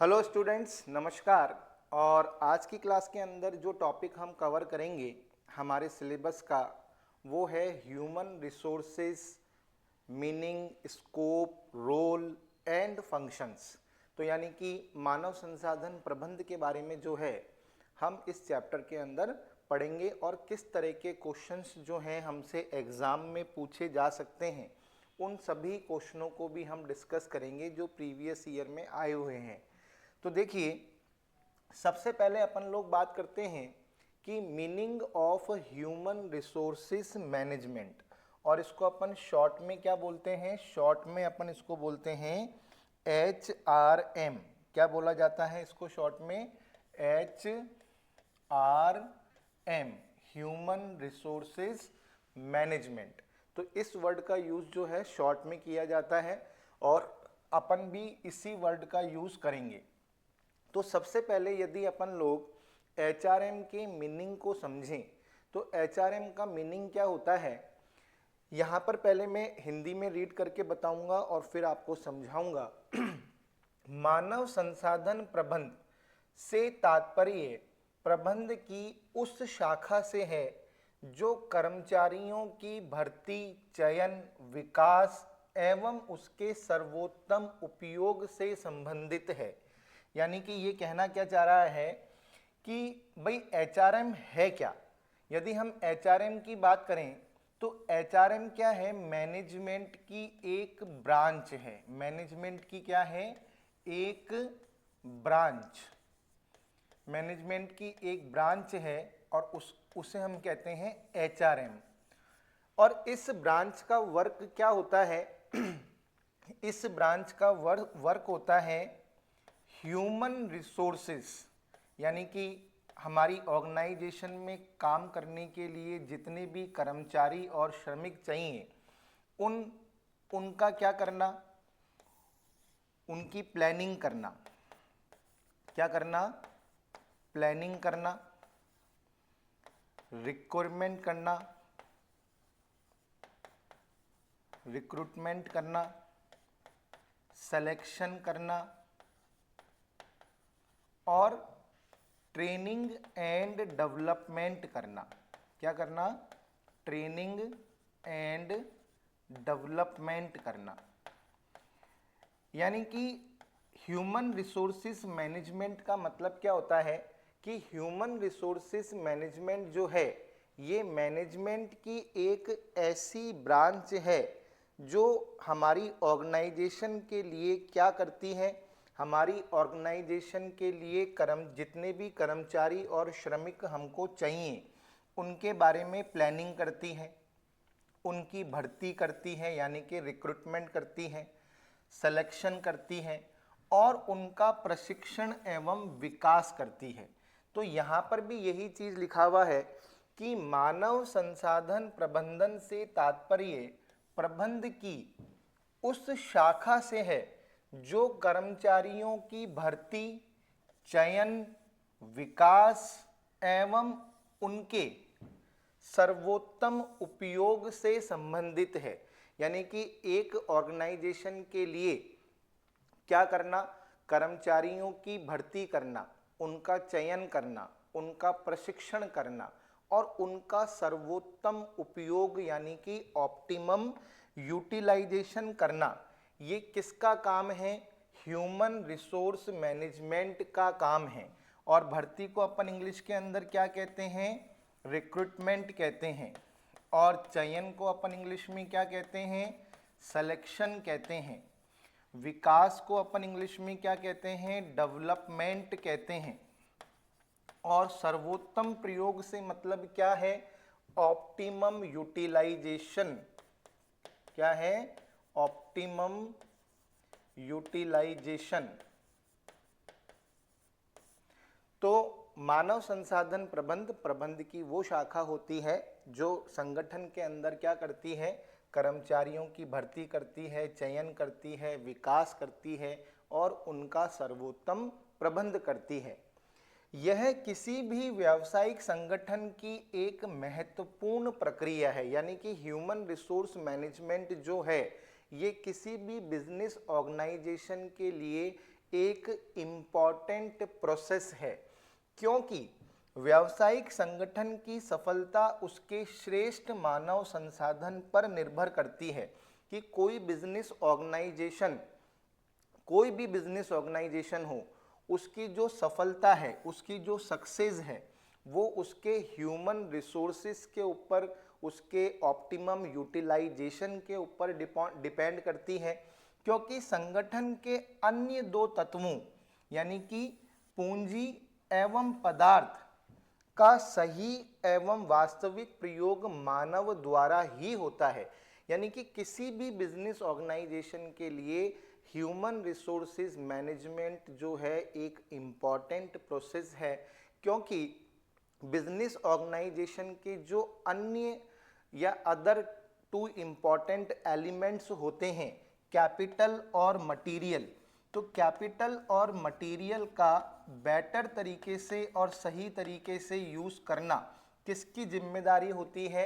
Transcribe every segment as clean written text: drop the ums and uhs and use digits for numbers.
Hello students, नमस्कार। और आज की क्लास के अंदर जो टॉपिक हम कवर करेंगे हमारे सिलेबस का वो है human resources meaning, scope, role and functions. तो यानी कि मानव संसाधन प्रबंध के बारे में जो है हम इस चैप्टर के अंदर पढ़ेंगे और किस तरह के क्वेश्चंस जो हैं हमसे एग्ज़ाम में पूछे जा सकते हैं उन सभी क्वेश्चनों को भी हम डिस्कस करेंगे जो प्रीवियस ईयर में आए हुए हैं। तो देखिए, सबसे पहले अपन लोग बात करते हैं कि meaning of human resources management, और इसको अपन शॉर्ट में क्या बोलते हैं? शॉर्ट में अपन इसको बोलते हैं HRM। क्या बोला जाता है इसको शॉर्ट में? HRM, human resources management. तो इस वर्ड का यूज जो है शॉर्ट में किया जाता है और अपन भी इसी वर्ड का यूज करेंगे। तो सबसे पहले यदि अपन लोग HRM के मीनिंग को समझें तो HRM का मीनिंग क्या होता है, यहाँ पर पहले मैं हिंदी में रीड करके बताऊंगा और फिर आपको समझाऊंगा। मानव संसाधन प्रबंध से तात्पर्य प्रबंध की उस शाखा से है जो कर्मचारियों की भर्ती, चयन, विकास एवं उसके सर्वोत्तम उपयोग से संबंधित है। यानी कि ये कहना क्या चाह रहा है कि भाई HRM है क्या? यदि हम HRM की बात करें तो HRM क्या है? मैनेजमेंट की एक ब्रांच है। मैनेजमेंट की क्या है? एक ब्रांच। मैनेजमेंट की एक ब्रांच है और उसे हम कहते हैं HRM। और इस ब्रांच का वर्क क्या होता है? इस ब्रांच का वर्क होता है ह्यूमन रिसोर्सेस, यानी कि हमारी ऑर्गेनाइजेशन में काम करने के लिए जितने भी कर्मचारी और श्रमिक चाहिए उनका क्या करना? उनकी प्लानिंग करना। क्या करना? प्लानिंग करना, रिक्वायरमेंट करना, रिक्रूटमेंट करना, सिलेक्शन करना और ट्रेनिंग एंड डेवलपमेंट करना। क्या करना? ट्रेनिंग एंड डेवलपमेंट करना। यानी कि ह्यूमन रिसोर्सेज मैनेजमेंट का मतलब क्या होता है कि ह्यूमन रिसोर्सेज मैनेजमेंट जो है ये मैनेजमेंट की एक ऐसी ब्रांच है जो हमारी ऑर्गेनाइजेशन के लिए क्या करती है? हमारी ऑर्गेनाइजेशन के लिए जितने भी कर्मचारी और श्रमिक हमको चाहिए उनके बारे में प्लानिंग करती है, उनकी भर्ती करती है यानी कि रिक्रूटमेंट करती है, सिलेक्शन करती है और उनका प्रशिक्षण एवं विकास करती है। तो यहाँ पर भी यही चीज़ लिखा हुआ है कि मानव संसाधन प्रबंधन से तात्पर्य प्रबंध की उस शाखा से है जो कर्मचारियों की भर्ती, चयन, विकास एवं उनके सर्वोत्तम उपयोग से संबंधित है। यानी कि एक ऑर्गेनाइजेशन के लिए क्या करना? कर्मचारियों की भर्ती करना, उनका चयन करना, उनका प्रशिक्षण करना और उनका सर्वोत्तम उपयोग यानी कि ऑप्टिमम यूटिलाइजेशन करना। ये किसका काम है? ह्यूमन रिसोर्स मैनेजमेंट का काम है। और भर्ती को अपन इंग्लिश के अंदर क्या कहते हैं? रिक्रूटमेंट कहते हैं। और चयन को अपन इंग्लिश में क्या कहते हैं? सिलेक्शन कहते हैं। विकास को अपन इंग्लिश में क्या कहते हैं? डेवलपमेंट कहते हैं। और सर्वोत्तम प्रयोग से मतलब क्या है? Optimum utilisation. क्या है? Optimum utilisation. तो मानव संसाधन प्रबंध की वो शाखा होती है जो संगठन के अंदर क्या करती है? कर्मचारियों की भर्ती करती है, चयन करती है, विकास करती है और उनका सर्वोत्तम प्रबंध करती है। यह किसी भी व्यावसायिक संगठन की एक महत्वपूर्ण प्रक्रिया है। यानी कि ह्यूमन रिसोर्स मैनेजमेंट जो है ये किसी भी बिजनेस ऑर्गेनाइजेशन के लिए एक इम्पॉर्टेंट प्रोसेस है, क्योंकि व्यावसायिक संगठन की सफलता उसके श्रेष्ठ मानव संसाधन पर निर्भर करती है कि कोई भी बिजनेस ऑर्गेनाइजेशन हो, उसकी जो सफलता है, उसकी जो सक्सेस है, वो उसके ह्यूमन रिसोर्सेस के ऊपर, उसके ऑप्टिमम यूटिलाइजेशन के ऊपर डिपेंड करती है। क्योंकि संगठन के अन्य दो तत्वों यानी कि पूंजी एवं पदार्थ का सही एवं वास्तविक प्रयोग मानव द्वारा ही होता है। यानी कि किसी भी बिजनेस ऑर्गेनाइजेशन के लिए ह्यूमन रिसोर्सेज मैनेजमेंट जो है एक इम्पॉर्टेंट प्रोसेस है, क्योंकि बिजनेस ऑर्गेनाइजेशन के जो अन्य या अदर टू इम्पॉर्टेंट एलिमेंट्स होते हैं, कैपिटल और मटेरियल, तो कैपिटल और मटेरियल का बेटर तरीके से और सही तरीके से यूज़ करना किसकी जिम्मेदारी होती है?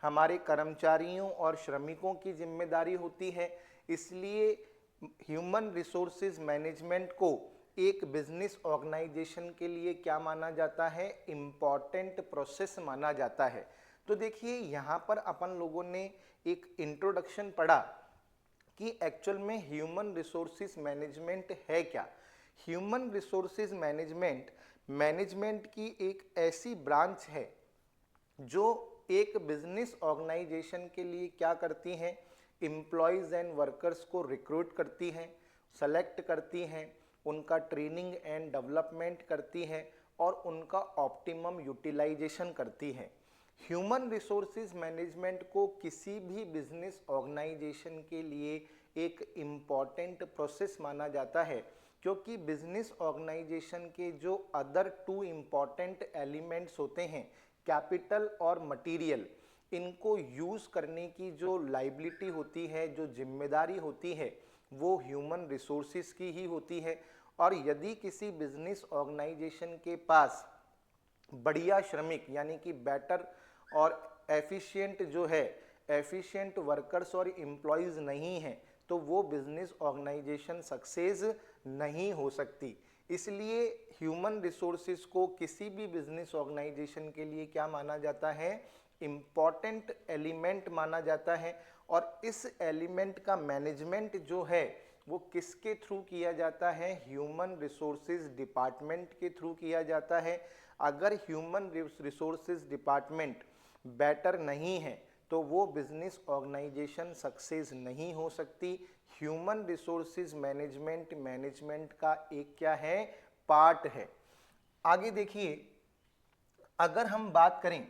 हमारे कर्मचारियों और श्रमिकों की जिम्मेदारी होती है। इसलिए ह्यूमन रिसोर्सेज मैनेजमेंट को एक बिजनेस ऑर्गेनाइजेशन के लिए क्या माना जाता है? इम्पॉर्टेंट प्रोसेस माना जाता है। तो देखिए यहाँ पर अपन लोगों ने एक इंट्रोडक्शन पढ़ा कि एक्चुअल में ह्यूमन रिसोर्सेज मैनेजमेंट है क्या। ह्यूमन रिसोर्सेज मैनेजमेंट की एक ऐसी ब्रांच है जो एक बिजनेस ऑर्गेनाइजेशन के लिए क्या करती हैं? एम्प्लॉयज़ एंड वर्कर्स को रिक्रूट करती हैं, सेलेक्ट करती हैं, उनका ट्रेनिंग एंड डेवलपमेंट करती हैं और उनका ऑप्टिमम यूटिलाइजेशन करती हैं। ह्यूमन रिसोर्सेज मैनेजमेंट को किसी भी बिजनेस ऑर्गेनाइजेशन के लिए एक इम्पॉर्टेंट प्रोसेस माना जाता है, क्योंकि बिजनेस ऑर्गेनाइजेशन के जो अदर टू इम्पॉर्टेंट एलिमेंट्स होते हैं, कैपिटल और मटेरियल, इनको यूज़ करने की जो लाइबिलिटी होती है, जो जिम्मेदारी होती है, वो ह्यूमन रिसोर्सेज की ही होती है। और यदि किसी बिजनेस ऑर्गेनाइजेशन के पास बढ़िया श्रमिक यानी कि बेटर और एफिशिएंट जो है, एफिशिएंट वर्कर्स और एम्प्लॉयज़ नहीं हैं, तो वो बिजनेस ऑर्गेनाइजेशन सक्सेस नहीं हो सकती। इसलिए ह्यूमन रिसोर्सेज को किसी भी बिजनेस ऑर्गेनाइजेशन के लिए क्या माना जाता है? इम्पॉर्टेंट एलिमेंट माना जाता है। और इस एलिमेंट का मैनेजमेंट जो है वो किसके थ्रू किया जाता है? ह्यूमन रिसोर्सेज डिपार्टमेंट के थ्रू किया जाता है। अगर ह्यूमन रिसोर्सेज डिपार्टमेंट बेटर नहीं है तो वो बिजनेस ऑर्गेनाइजेशन सक्सेस नहीं हो सकती। ह्यूमन रिसोर्सेज मैनेजमेंट का एक क्या है? पार्ट है। आगे देखिए, अगर हम बात करें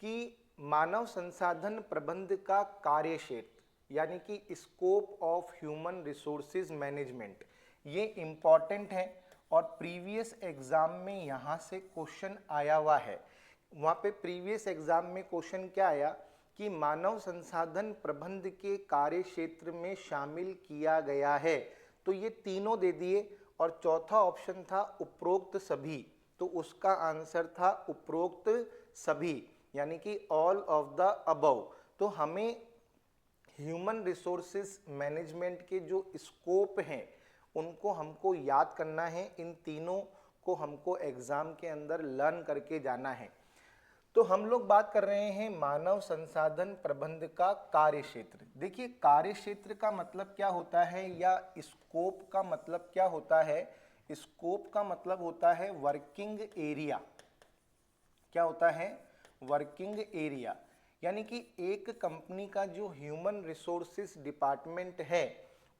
कि मानव संसाधन प्रबंध का कार्य क्षेत्र यानी कि scope of human resources management, ये इम्पॉर्टेंट है और प्रीवियस एग्जाम में यहाँ से क्वेश्चन आया हुआ है। वहाँ पे प्रीवियस एग्जाम में क्वेश्चन क्या आया कि मानव संसाधन प्रबंध के कार्य क्षेत्र में शामिल किया गया है, तो ये तीनों दे दिए और चौथा ऑप्शन था उपरोक्त सभी, तो उसका आंसर था उपरोक्त सभी यानी कि ऑल ऑफ द अबव। तो हमें ह्यूमन रिसोर्सेज मैनेजमेंट के जो स्कोप हैं उनको हमको याद करना है, इन तीनों को हमको एग्जाम के अंदर लर्न करके जाना है। तो हम लोग बात कर रहे हैं मानव संसाधन प्रबंध का कार्य क्षेत्र। देखिए कार्य क्षेत्र का मतलब क्या होता है या स्कोप का मतलब क्या होता है? स्कोप का मतलब होता है वर्किंग एरिया। क्या होता है? Working area. यानी कि एक कंपनी का जो ह्यूमन रिसोर्सेज डिपार्टमेंट है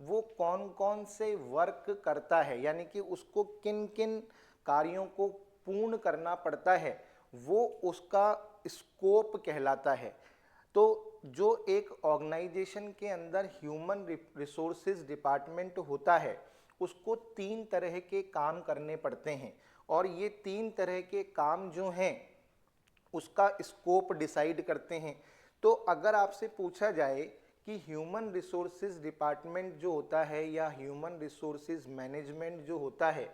वो कौन कौन से वर्क करता है, यानी कि उसको किन किन कार्यों को पूर्ण करना पड़ता है, वो उसका स्कोप कहलाता है। तो जो एक ऑर्गेनाइजेशन के अंदर ह्यूमन रिसोर्सेज डिपार्टमेंट होता है उसको तीन तरह के काम करने पड़ते हैं और ये तीन तरह के काम जो हैं उसका स्कोप डिसाइड करते हैं। तो अगर आपसे पूछा जाए कि ह्यूमन रिसोर्सेज डिपार्टमेंट जो होता है या ह्यूमन रिसोर्सेज मैनेजमेंट जो होता है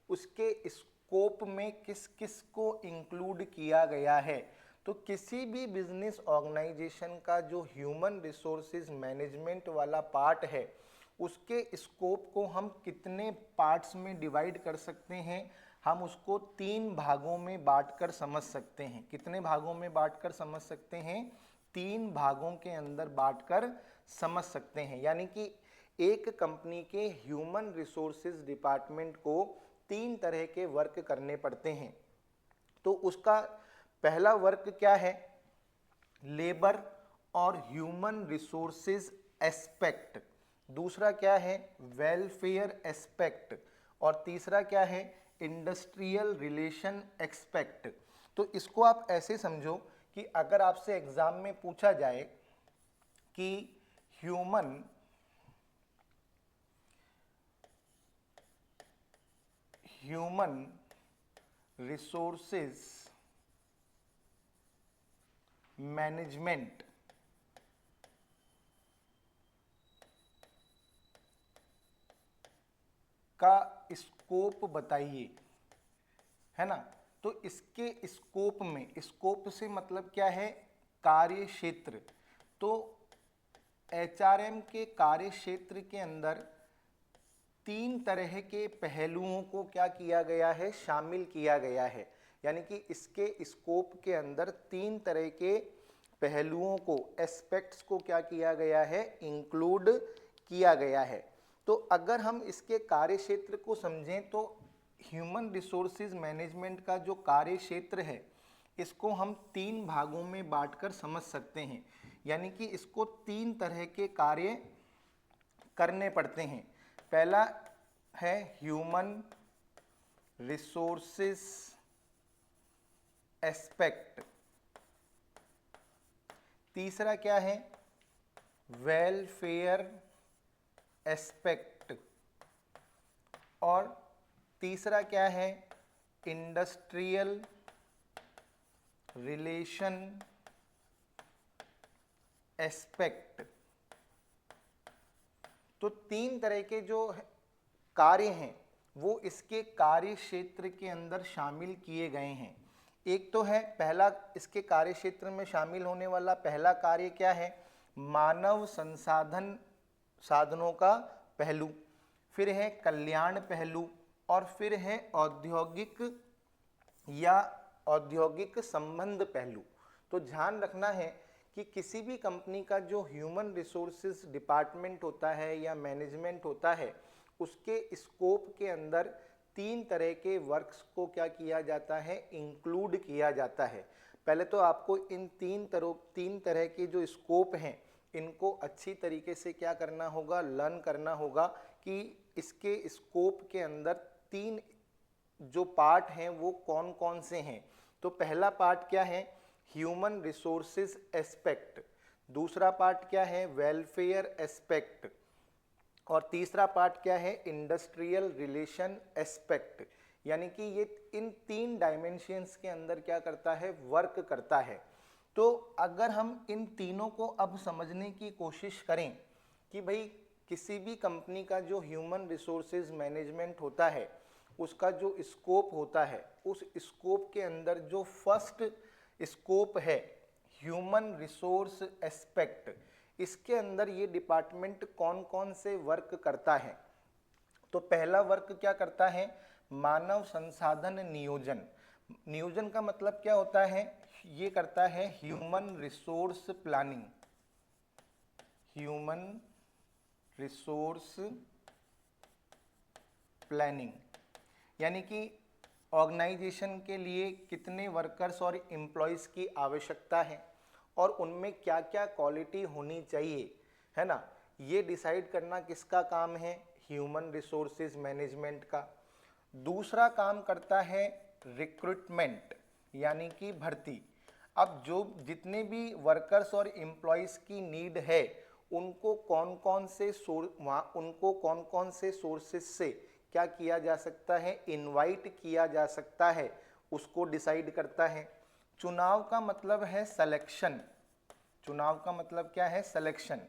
उसके स्कोप में किस किस को इंक्लूड किया गया है, तो किसी भी बिजनेस ऑर्गेनाइजेशन का जो ह्यूमन रिसोर्सेज मैनेजमेंट वाला पार्ट है उसके स्कोप को हम कितने पार्ट्स में डिवाइड कर सकते हैं, हम उसको 3 भागों में बांटकर समझ सकते हैं। कितने भागों में बांटकर समझ सकते हैं? 3 भागों के अंदर बांटकर समझ सकते हैं। यानी कि एक कंपनी के ह्यूमन रिसोर्सेज डिपार्टमेंट को 3 तरह के वर्क करने पड़ते हैं। तो उसका पहला वर्क क्या है? लेबर और ह्यूमन रिसोर्सेज एस्पेक्ट। दूसरा क्या है? Welfare aspect. और तीसरा क्या है? Industrial relation aspect. तो इसको आप ऐसे समझो कि अगर आपसे एग्जाम में पूछा जाए कि ह्यूमन रिसोर्सेज मैनेजमेंट का स्कोप बताइए, है ना। तो इसके स्कोप में, स्कोप से मतलब क्या है? कार्य क्षेत्र। तो एचआरएम के कार्य क्षेत्र के अंदर 3 तरह के पहलुओं को क्या किया गया है? शामिल किया गया है। यानी कि इसके स्कोप के अंदर 3 तरह के पहलुओं को, एस्पेक्ट्स को क्या किया गया है? इंक्लूड किया गया है। तो अगर हम इसके कार्य क्षेत्र को समझें तो ह्यूमन रिसोर्सेज मैनेजमेंट का जो कार्य क्षेत्र है इसको हम 3 भागों में बांटकर समझ सकते हैं। यानी कि इसको 3 तरह के कार्य करने पड़ते हैं। पहला है ह्यूमन रिसोर्सेज एस्पेक्ट। तीसरा क्या है? Welfare aspect. और तीसरा क्या है? Industrial relation aspect. तो 3 तरह के जो कार्य हैं वो इसके कार्य क्षेत्र के अंदर शामिल किए गए हैं। एक तो है पहला, इसके कार्य क्षेत्र में शामिल होने वाला पहला कार्य क्या है? मानव संसाधन साधनों का पहलू, फिर है कल्याण पहलू, और फिर है औद्योगिक या औद्योगिक संबंध पहलू। तो ध्यान रखना है कि किसी भी कंपनी का जो ह्यूमन रिसोर्सेज डिपार्टमेंट होता है या मैनेजमेंट होता है उसके स्कोप के अंदर 3 तरह के वर्क्स को क्या किया जाता है? इंक्लूड किया जाता है। पहले तो आपको इन 3 तरह के जो स्कोप हैं इनको अच्छी तरीके से क्या करना होगा? लर्न करना होगा कि इसके स्कोप के अंदर 3 जो पार्ट हैं वो कौन कौन से हैं। तो पहला पार्ट क्या है? Human resources aspect. दूसरा पार्ट क्या है? Welfare aspect. और तीसरा पार्ट क्या है? Industrial relation aspect. यानी कि ये इन 3 डायमेंशंस के अंदर क्या करता है? वर्क करता है। तो अगर हम इन तीनों को अब समझने की कोशिश करें कि भाई किसी भी कंपनी का जो ह्यूमन रिसोर्सेज मैनेजमेंट होता है उसका जो स्कोप होता है, उस स्कोप के अंदर जो फर्स्ट स्कोप है ह्यूमन रिसोर्स एस्पेक्ट, इसके अंदर ये डिपार्टमेंट कौन कौन से वर्क करता है। तो पहला वर्क क्या करता है? मानव संसाधन नियोजन। नियोजन का मतलब क्या होता है? ये करता है human resource planning. Human resource planning यानी कि ऑर्गेनाइजेशन के लिए कितने वर्कर्स और एम्प्लॉयज़ की आवश्यकता है और उनमें क्या क्या क्वालिटी होनी चाहिए, है ना। ये डिसाइड करना किसका काम है? ह्यूमन रिसोर्सेज मैनेजमेंट का। दूसरा काम करता है रिक्रूटमेंट यानी कि भर्ती। अब जो जितने भी वर्कर्स और एम्प्लॉयज़ की नीड है उनको कौन कौन से सोर्सेज से क्या किया जा सकता है? इनवाइट किया जा सकता है, उसको डिसाइड करता है। चुनाव का मतलब है सिलेक्शन। चुनाव का मतलब क्या है? सिलेक्शन।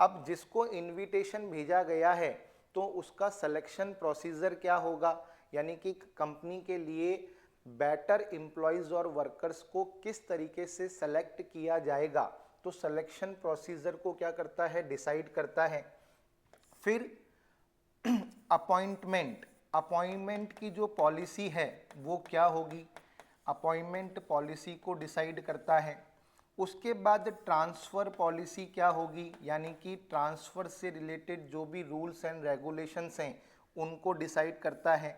अब जिसको इनविटेशन भेजा गया है तो उसका सिलेक्शन प्रोसीजर क्या होगा? यानी कि कंपनी के लिए बेटर एम्प्लॉयज़ और वर्कर्स को किस तरीके से सेलेक्ट किया जाएगा, तो सिलेक्शन प्रोसीजर को क्या करता है? डिसाइड करता है। फिर अपॉइंटमेंट की जो पॉलिसी है वो क्या होगी, अपॉइंटमेंट पॉलिसी को डिसाइड करता है। उसके बाद ट्रांसफ़र पॉलिसी क्या होगी, यानी कि ट्रांसफ़र से रिलेटेड जो भी रूल्स एंड रेगुलेशंस हैं उनको डिसाइड करता है।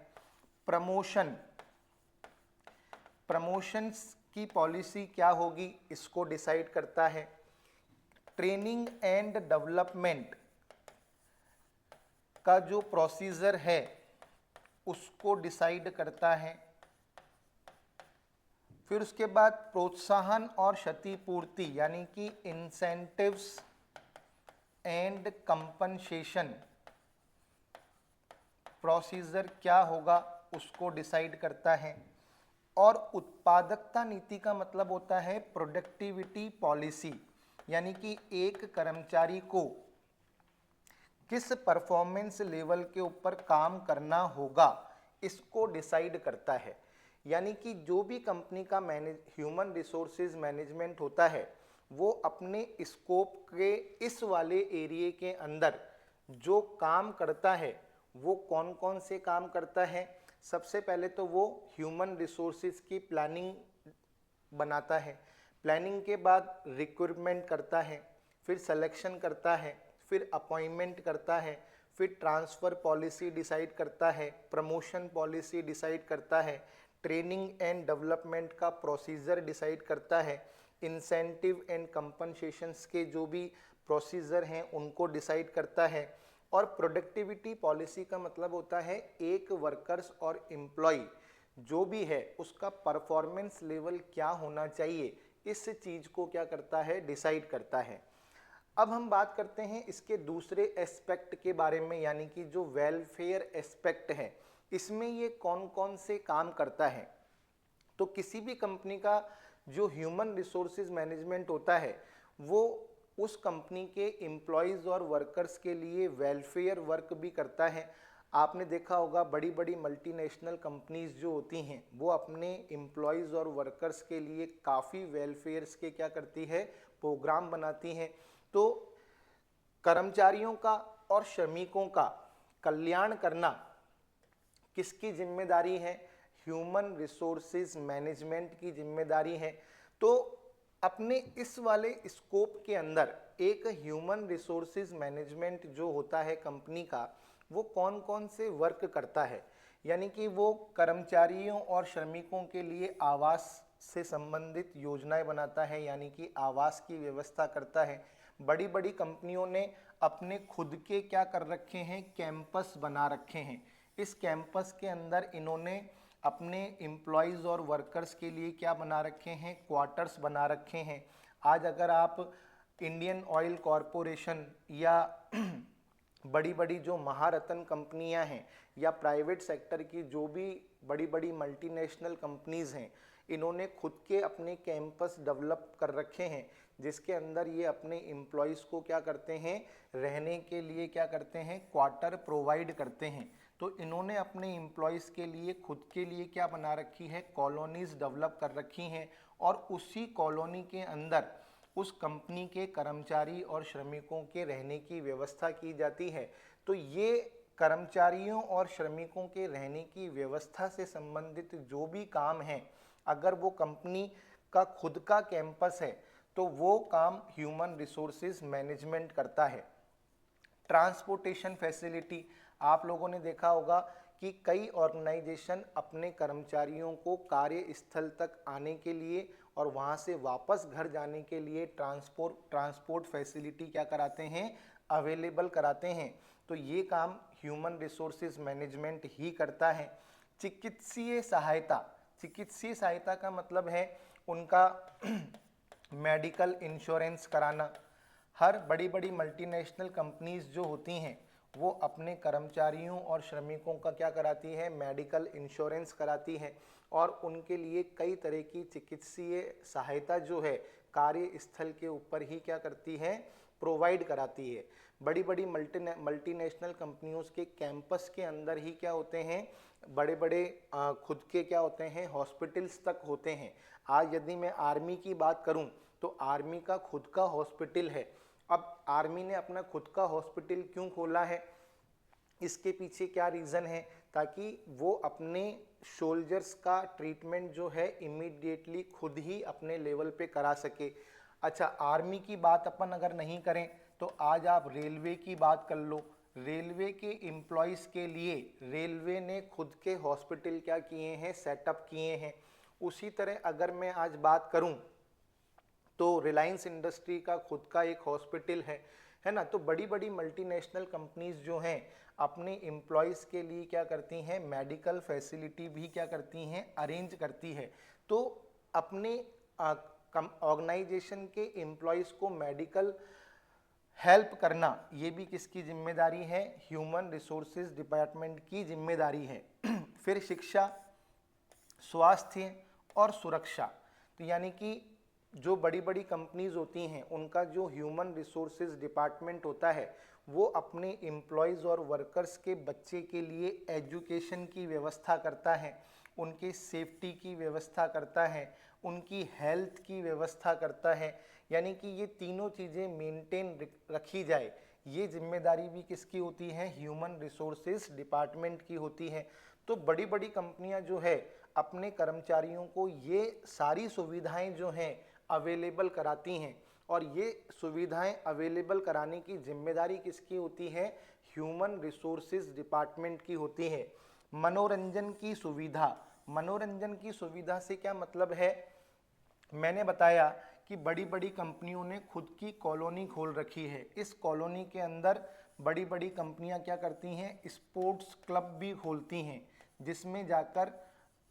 प्रमोशंस की पॉलिसी क्या होगी, इसको डिसाइड करता है। ट्रेनिंग एंड डेवलपमेंट का जो प्रोसीजर है उसको डिसाइड करता है। फिर उसके बाद प्रोत्साहन और क्षतिपूर्ति यानी कि इंसेंटिव्स एंड कंपनसेशन प्रोसीजर क्या होगा उसको डिसाइड करता है। और उत्पादकता नीति का मतलब होता है प्रोडक्टिविटी पॉलिसी, यानी कि एक कर्मचारी को किस परफॉर्मेंस लेवल के ऊपर काम करना होगा इसको डिसाइड करता है। यानी कि जो भी कंपनी का ह्यूमन रिसोर्सेज मैनेजमेंट होता है वो अपने स्कोप के इस वाले एरिया के अंदर जो काम करता है वो कौन कौन से काम करता है। सबसे पहले तो वो ह्यूमन रिसोर्सेज की प्लानिंग बनाता है, प्लानिंग के बाद रिक्रूटमेंट करता है, फिर सिलेक्शन करता है, फिर अपॉइंटमेंट करता है, फिर ट्रांसफ़र पॉलिसी डिसाइड करता है, प्रमोशन पॉलिसी डिसाइड करता है, ट्रेनिंग एंड डेवलपमेंट का प्रोसीजर डिसाइड करता है, इंसेंटिव एंड कंपनसेशंस के जो भी प्रोसीजर हैं उनको डिसाइड करता है। और प्रोडक्टिविटी पॉलिसी का मतलब होता है एक वर्कर्स और एम्प्लॉय जो भी है उसका परफॉर्मेंस लेवल क्या होना चाहिए, इस चीज़ को क्या करता है, डिसाइड करता है। अब हम बात करते हैं इसके दूसरे एस्पेक्ट के बारे में, यानी कि जो वेलफेयर एस्पेक्ट है इसमें ये कौन कौन से काम करता है। तो किसी भी कंपनी का जो ह्यूमन रिसोर्सेज मैनेजमेंट होता है वो उस कंपनी के एम्प्लॉयज़ और वर्कर्स के लिए वेलफेयर वर्क भी करता है। आपने देखा होगा बड़ी बड़ी मल्टीनेशनल कंपनीज जो होती हैं वो अपने एम्प्लॉयज़ और वर्कर्स के लिए काफ़ी वेलफेयर्स के क्या करती है, प्रोग्राम बनाती हैं। तो कर्मचारियों का और श्रमिकों का कल्याण करना किसकी जिम्मेदारी है, ह्यूमन रिसोर्सेज मैनेजमेंट की जिम्मेदारी है। तो अपने इस वाले स्कोप के अंदर एक ह्यूमन रिसोर्सेज मैनेजमेंट जो होता है कंपनी का वो कौन कौन से वर्क करता है, यानी कि वो कर्मचारियों और श्रमिकों के लिए आवास से संबंधित योजनाएं बनाता है, यानी कि आवास की व्यवस्था करता है। बड़ी बड़ी कंपनियों ने अपने खुद के क्या कर रखे हैं, कैंपस बना रखे हैं। इस कैंपस के अंदर इन्होंने अपने एम्प्लॉयज़ और वर्कर्स के लिए क्या बना रखे हैं, क्वार्टर्स बना रखे हैं। आज अगर आप इंडियन ऑयल कॉरपोरेशन या बड़ी बड़ी जो महारत्न कंपनियां हैं या प्राइवेट सेक्टर की जो भी बड़ी बड़ी मल्टीनेशनल कंपनीज़ हैं, इन्होंने खुद के अपने कैंपस डेवलप कर रखे हैं जिसके अंदर ये अपने एम्प्लॉयज़ को क्या करते हैं, रहने के लिए क्या करते हैं, क्वार्टर प्रोवाइड करते हैं। तो इन्होंने अपने एम्प्लॉयज़ के लिए खुद के लिए क्या बना रखी है, कॉलोनीज़ डेवलप कर रखी हैं। और उसी कॉलोनी के अंदर उस कंपनी के कर्मचारी और श्रमिकों के रहने की व्यवस्था की जाती है। तो ये कर्मचारियों और श्रमिकों के रहने की व्यवस्था से संबंधित जो भी काम हैं, अगर वो कंपनी का खुद का कैंपस है तो वो काम ह्यूमन रिसोर्सेज मैनेजमेंट करता है। ट्रांसपोर्टेशन फैसिलिटी, आप लोगों ने देखा होगा कि कई ऑर्गेनाइजेशन अपने कर्मचारियों को कार्यस्थल तक आने के लिए और वहाँ से वापस घर जाने के लिए ट्रांसपोर्ट फैसिलिटी क्या कराते हैं, अवेलेबल कराते हैं। तो ये काम ह्यूमन रिसोर्सेज मैनेजमेंट ही करता है। चिकित्सीय सहायता का मतलब है उनका मेडिकल इंश्योरेंस कराना। हर बड़ी बड़ी मल्टीनेशनल कंपनीज जो होती हैं वो अपने कर्मचारियों और श्रमिकों का क्या कराती है, मेडिकल इंश्योरेंस कराती है। और उनके लिए कई तरह की चिकित्सीय सहायता जो है कार्यस्थल के ऊपर ही क्या करती है, प्रोवाइड कराती है। बड़ी बड़ी मल्टीनेशनल कंपनियों के कैंपस के अंदर ही क्या होते हैं, बड़े बड़े खुद के क्या होते हैं, हॉस्पिटल्स तक होते हैं। आज यदि मैं आर्मी की बात करूं तो आर्मी का खुद का हॉस्पिटल है। अब आर्मी ने अपना खुद का हॉस्पिटल क्यों खोला है, इसके पीछे क्या रीज़न है, ताकि वो अपने सोल्जर्स का ट्रीटमेंट जो है इमीडिएटली खुद ही अपने लेवल पे करा सके। अच्छा, आर्मी की बात अपन अगर नहीं करें तो आज आप रेलवे की बात कर लो। रेलवे के एम्प्लॉयज़ के लिए रेलवे ने खुद के हॉस्पिटल क्या किए हैं, सेटअप किए हैं। उसी तरह अगर मैं आज बात करूं तो रिलायंस इंडस्ट्री का खुद का एक हॉस्पिटल है ना। तो बड़ी बड़ी मल्टीनेशनल कंपनीज जो हैं अपने एम्प्लॉयज़ के लिए क्या करती हैं, मेडिकल फैसिलिटी भी क्या करती हैं, अरेंज करती है। तो अपने ऑर्गेनाइजेशन के एम्प्लॉयज़ को मेडिकल हेल्प करना ये भी किसकी जिम्मेदारी है, ह्यूमन रिसोर्सेज डिपार्टमेंट की जिम्मेदारी है। फिर शिक्षा, स्वास्थ्य और सुरक्षा, तो यानी कि जो बड़ी बड़ी कंपनीज होती हैं उनका जो ह्यूमन रिसोर्सेज डिपार्टमेंट होता है वो अपने एम्प्लॉयज़ और वर्कर्स के बच्चे के लिए एजुकेशन की व्यवस्था करता है, उनके सेफ्टी की व्यवस्था करता है, उनकी हेल्थ की व्यवस्था करता है। यानी कि ये तीनों चीज़ें मेंटेन रखी जाए, ये जिम्मेदारी भी किसकी होती है, ह्यूमन रिसोर्सेज डिपार्टमेंट की होती है। तो बड़ी बड़ी कंपनियां जो है अपने कर्मचारियों को ये सारी सुविधाएं जो हैं अवेलेबल कराती हैं, और ये सुविधाएं अवेलेबल कराने की जिम्मेदारी किसकी होती है, ह्यूमन रिसोर्सेज डिपार्टमेंट की होती है। मनोरंजन की सुविधा, मनोरंजन की सुविधा से क्या मतलब है, मैंने बताया कि बड़ी बड़ी कंपनियों ने खुद की कॉलोनी खोल रखी है। इस कॉलोनी के अंदर बड़ी बड़ी कंपनियां क्या करती हैं, स्पोर्ट्स क्लब भी खोलती हैं, जिसमें जाकर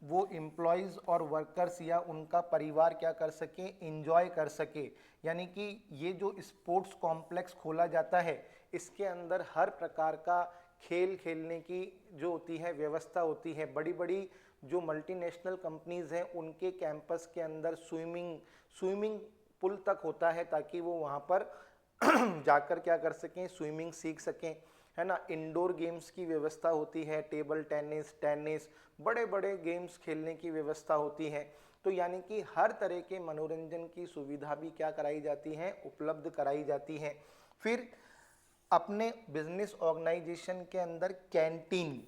वो एम्प्लॉयज़ और वर्कर्स या उनका परिवार क्या कर सकें, एंजॉय कर सके। यानी कि ये जो स्पोर्ट्स कॉम्प्लेक्स खोला जाता है इसके अंदर हर प्रकार का खेल खेलने की जो होती है व्यवस्था होती है। बड़ी बड़ी जो मल्टीनेशनल कंपनीज़ हैं उनके कैंपस के अंदर स्विमिंग पूल तक होता है, ताकि वो वहाँ पर जाकर क्या कर सकें, स्विमिंग सीख सकें, है ना। इंडोर गेम्स की व्यवस्था होती है, टेबल टेनिस, बड़े बड़े गेम्स खेलने की व्यवस्था होती है। तो यानी कि हर तरह के मनोरंजन की सुविधा भी क्या कराई जाती है, उपलब्ध कराई जाती है। फिर अपने बिजनेस ऑर्गेनाइजेशन के अंदर कैंटीन,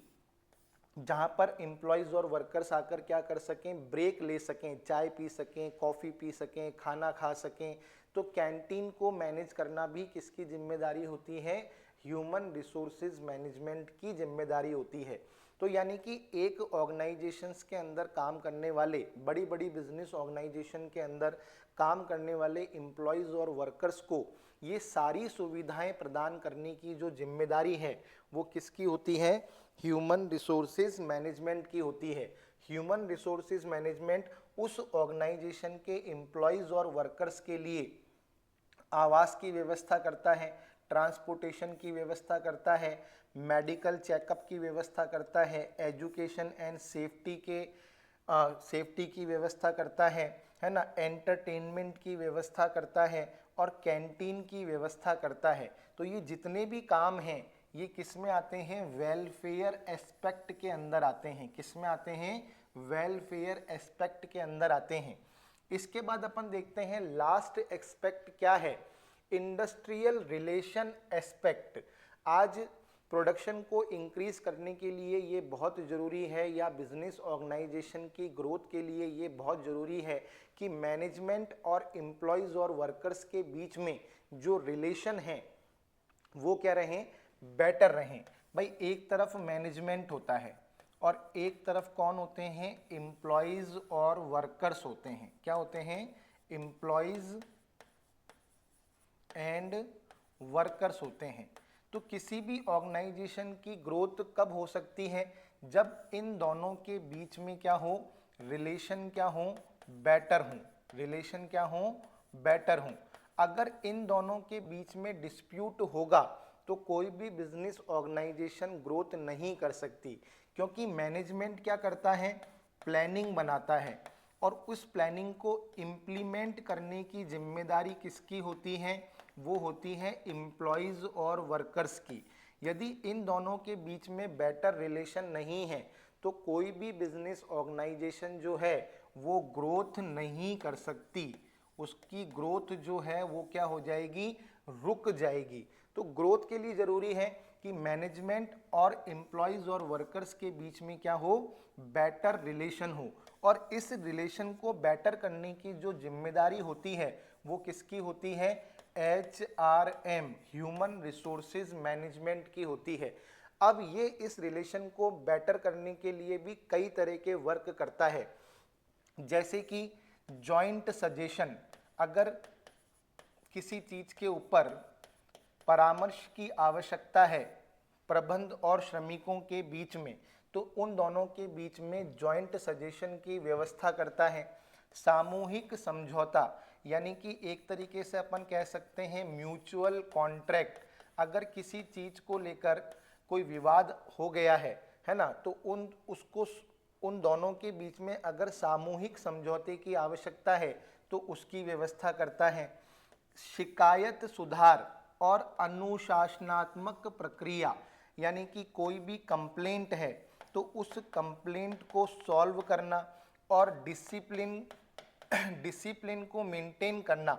जहाँ पर एम्प्लॉयज़ और वर्कर्स आकर क्या कर सकें, ब्रेक ले सकें, चाय पी सकें, कॉफ़ी पी सकें, खाना खा सकें। तो कैंटीन को मैनेज करना भी किसकी जिम्मेदारी होती है, ह्यूमन रिसोर्सेज मैनेजमेंट की जिम्मेदारी होती है। तो यानी कि एक ऑर्गेनाइजेशंस के अंदर काम करने वाले, बड़ी बड़ी बिजनेस ऑर्गेनाइजेशन के अंदर काम करने वाले एम्प्लॉयज़ और वर्कर्स को ये सारी सुविधाएं प्रदान करने की जो जिम्मेदारी है वो किसकी होती है, ह्यूमन रिसोर्सेज मैनेजमेंट की होती है। ह्यूमन रिसोर्सेज मैनेजमेंट उस ऑर्गेनाइजेशन के एम्प्लॉयज़ और वर्कर्स के लिए आवास की व्यवस्था करता है, ट्रांसपोर्टेशन की व्यवस्था करता है, मेडिकल चेकअप की व्यवस्था करता है, एजुकेशन एंड सेफ्टी की व्यवस्था करता है ना, एंटरटेनमेंट की व्यवस्था करता है और कैंटीन की व्यवस्था करता है। तो ये जितने भी काम हैं ये किस में आते हैं, वेलफेयर एस्पेक्ट के अंदर आते हैं। किस में आते हैं, वेलफेयर एस्पेक्ट के अंदर आते हैं। इसके बाद अपन देखते हैं लास्ट एस्पेक्ट क्या है, इंडस्ट्रियल रिलेशन एस्पेक्ट। आज प्रोडक्शन को इंक्रीज करने के लिए ये बहुत ज़रूरी है, या बिजनेस ऑर्गेनाइजेशन की ग्रोथ के लिए ये बहुत ज़रूरी है कि मैनेजमेंट और एम्प्लॉयज़ और वर्कर्स के बीच में जो रिलेशन है वो क्या रहें, बेटर रहें। भाई एक तरफ मैनेजमेंट होता है और एक तरफ कौन होते हैं, एम्प्लॉयज़ और वर्कर्स होते हैं। क्या होते हैं, एम्प्लॉयज़ एंड वर्कर्स होते हैं। तो किसी भी ऑर्गेनाइजेशन की ग्रोथ कब हो सकती है, जब इन दोनों के बीच में क्या हो, रिलेशन क्या हो, बेटर हो। रिलेशन क्या हो, बेटर हो। अगर इन दोनों के बीच में डिस्प्यूट होगा तो कोई भी बिजनेस ऑर्गेनाइजेशन ग्रोथ नहीं कर सकती, क्योंकि मैनेजमेंट क्या करता है, प्लानिंग बनाता है, और उस प्लानिंग को इम्प्लीमेंट करने की जिम्मेदारी किसकी होती है, वो होती है एम्प्लॉयज़ और वर्कर्स की। यदि इन दोनों के बीच में बेटर रिलेशन नहीं है तो कोई भी बिजनेस ऑर्गेनाइजेशन जो है वो ग्रोथ नहीं कर सकती, उसकी ग्रोथ जो है वो क्या हो जाएगी, रुक जाएगी। तो ग्रोथ के लिए ज़रूरी है कि मैनेजमेंट और एम्प्लॉयज और वर्कर्स के बीच में क्या हो, बेटर रिलेशन हो। और इस रिलेशन को बेटर करने की जो जिम्मेदारी होती है वो किसकी होती है, HRM, ह्यूमन रिसोर्सेज मैनेजमेंट की होती है। अब ये इस रिलेशन को बेटर करने के लिए भी कई तरह के वर्क करता है, जैसे कि जॉइंट सजेशन। अगर किसी चीज के ऊपर परामर्श की आवश्यकता है प्रबंध और श्रमिकों के बीच में, तो उन दोनों के बीच में जॉइंट सजेशन की व्यवस्था करता है। सामूहिक समझौता, यानी कि एक तरीके से अपन कह सकते हैं म्यूचुअल कॉन्ट्रैक्ट। अगर किसी चीज को लेकर कोई विवाद हो गया है ना, तो उन दोनों के बीच में अगर सामूहिक समझौते की आवश्यकता है तो उसकी व्यवस्था करता है। शिकायत सुधार और अनुशासनात्मक प्रक्रिया, यानी कि कोई भी कंप्लेंट है तो उस कंप्लेंट को सॉल्व करना और डिसिप्लिन को मेंटेन करना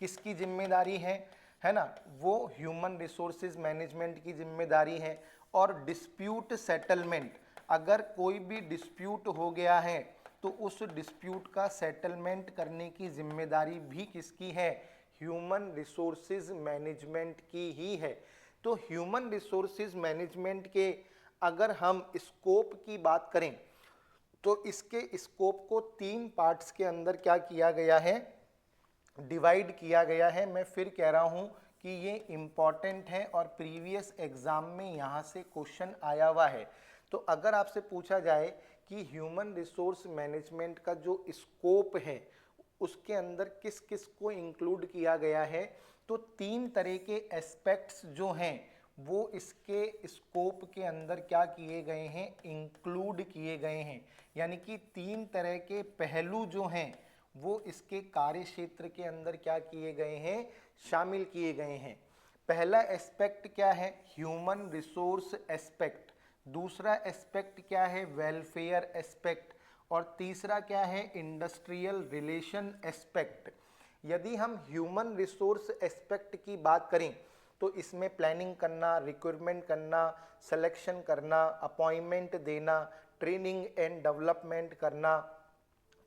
किसकी जिम्मेदारी है ना, वो ह्यूमन रिसोर्सेज मैनेजमेंट की जिम्मेदारी है। और डिस्प्यूट सेटलमेंट, अगर कोई भी डिस्प्यूट हो गया है तो उस डिस्प्यूट का सेटलमेंट करने की जिम्मेदारी भी किसकी है, ह्यूमन रिसोर्सेज मैनेजमेंट की ही है। तो ह्यूमन रिसोर्सेज मैनेजमेंट के अगर हम स्कोप की बात करें तो इसके स्कोप को 3 पार्ट्स के अंदर क्या किया गया है, डिवाइड किया गया है। मैं फिर कह रहा हूं कि ये इंपॉर्टेंट है और प्रीवियस एग्जाम में यहां से क्वेश्चन आया हुआ है। तो अगर आपसे पूछा जाए कि ह्यूमन रिसोर्स मैनेजमेंट का जो स्कोप है उसके अंदर किस किस को इंक्लूड किया गया है, तो 3 तरह के एस्पेक्ट्स जो हैं वो इसके स्कोप के अंदर क्या किए गए हैं, इंक्लूड किए गए हैं। यानी कि 3 तरह के पहलू जो हैं वो इसके कार्य क्षेत्र के अंदर क्या किए गए हैं, शामिल किए गए हैं। पहला एस्पेक्ट क्या है, ह्यूमन रिसोर्स एस्पेक्ट। दूसरा एस्पेक्ट क्या है, वेलफेयर एस्पेक्ट। और तीसरा क्या है, इंडस्ट्रियल रिलेशन एस्पेक्ट। यदि हम ह्यूमन रिसोर्स एस्पेक्ट की बात करें तो इसमें प्लानिंग करना, रिक्रूटमेंट करना, सिलेक्शन करना, अपॉइंटमेंट देना, ट्रेनिंग एंड डेवलपमेंट करना,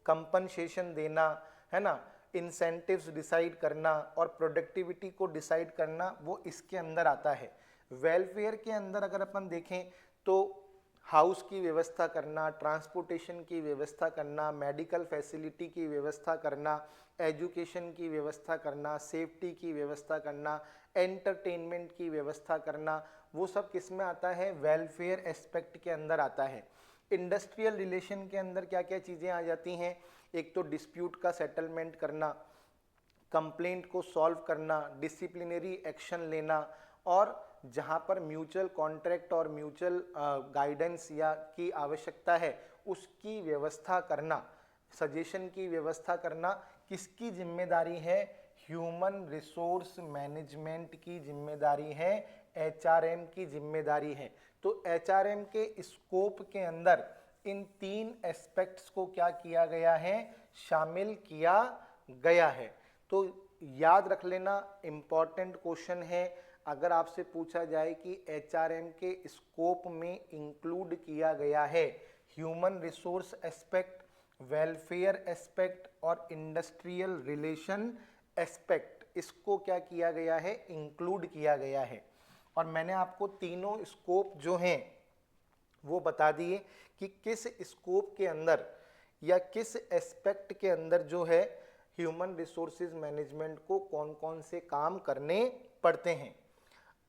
कंपनसेशन देना, है ना, इंसेंटिव्स डिसाइड करना और प्रोडक्टिविटी को डिसाइड करना, वो इसके अंदर आता है। वेलफेयर के अंदर अगर अपन देखें तो हाउस की व्यवस्था करना, ट्रांसपोर्टेशन की व्यवस्था करना, मेडिकल फैसिलिटी की व्यवस्था करना, एजुकेशन की व्यवस्था करना, सेफ्टी की व्यवस्था करना, एंटरटेनमेंट की व्यवस्था करना, वो सब किस में आता है, वेलफेयर एस्पेक्ट के अंदर आता है। इंडस्ट्रियल रिलेशन के अंदर क्या क्या चीज़ें आ जाती हैं, एक तो डिस्प्यूट का सेटलमेंट करना, कंप्लेंट को सॉल्व करना, डिसिप्लिनरी एक्शन लेना, और जहां पर म्यूचुअल कॉन्ट्रैक्ट और म्यूचुअल गाइडेंस या की आवश्यकता है उसकी व्यवस्था करना, सजेशन की व्यवस्था करना किसकी जिम्मेदारी है, ह्यूमन रिसोर्स मैनेजमेंट की जिम्मेदारी है, HRM की जिम्मेदारी है। तो HRM के स्कोप के अंदर इन 3 एस्पेक्ट्स को क्या किया गया है, शामिल किया गया है। तो याद रख लेना, इंपॉर्टेंट क्वेश्चन है। अगर आपसे पूछा जाए कि HRM के स्कोप में इंक्लूड किया गया है human resource aspect, welfare aspect और इंडस्ट्रियल रिलेशन एस्पेक्ट, इसको क्या किया गया है, इंक्लूड किया गया है। और मैंने आपको तीनों स्कोप जो हैं वो बता दिए कि किस स्कोप के अंदर या किस एस्पेक्ट के अंदर जो है ह्यूमन रिसोर्सेज मैनेजमेंट को कौन कौन से काम करने पड़ते हैं।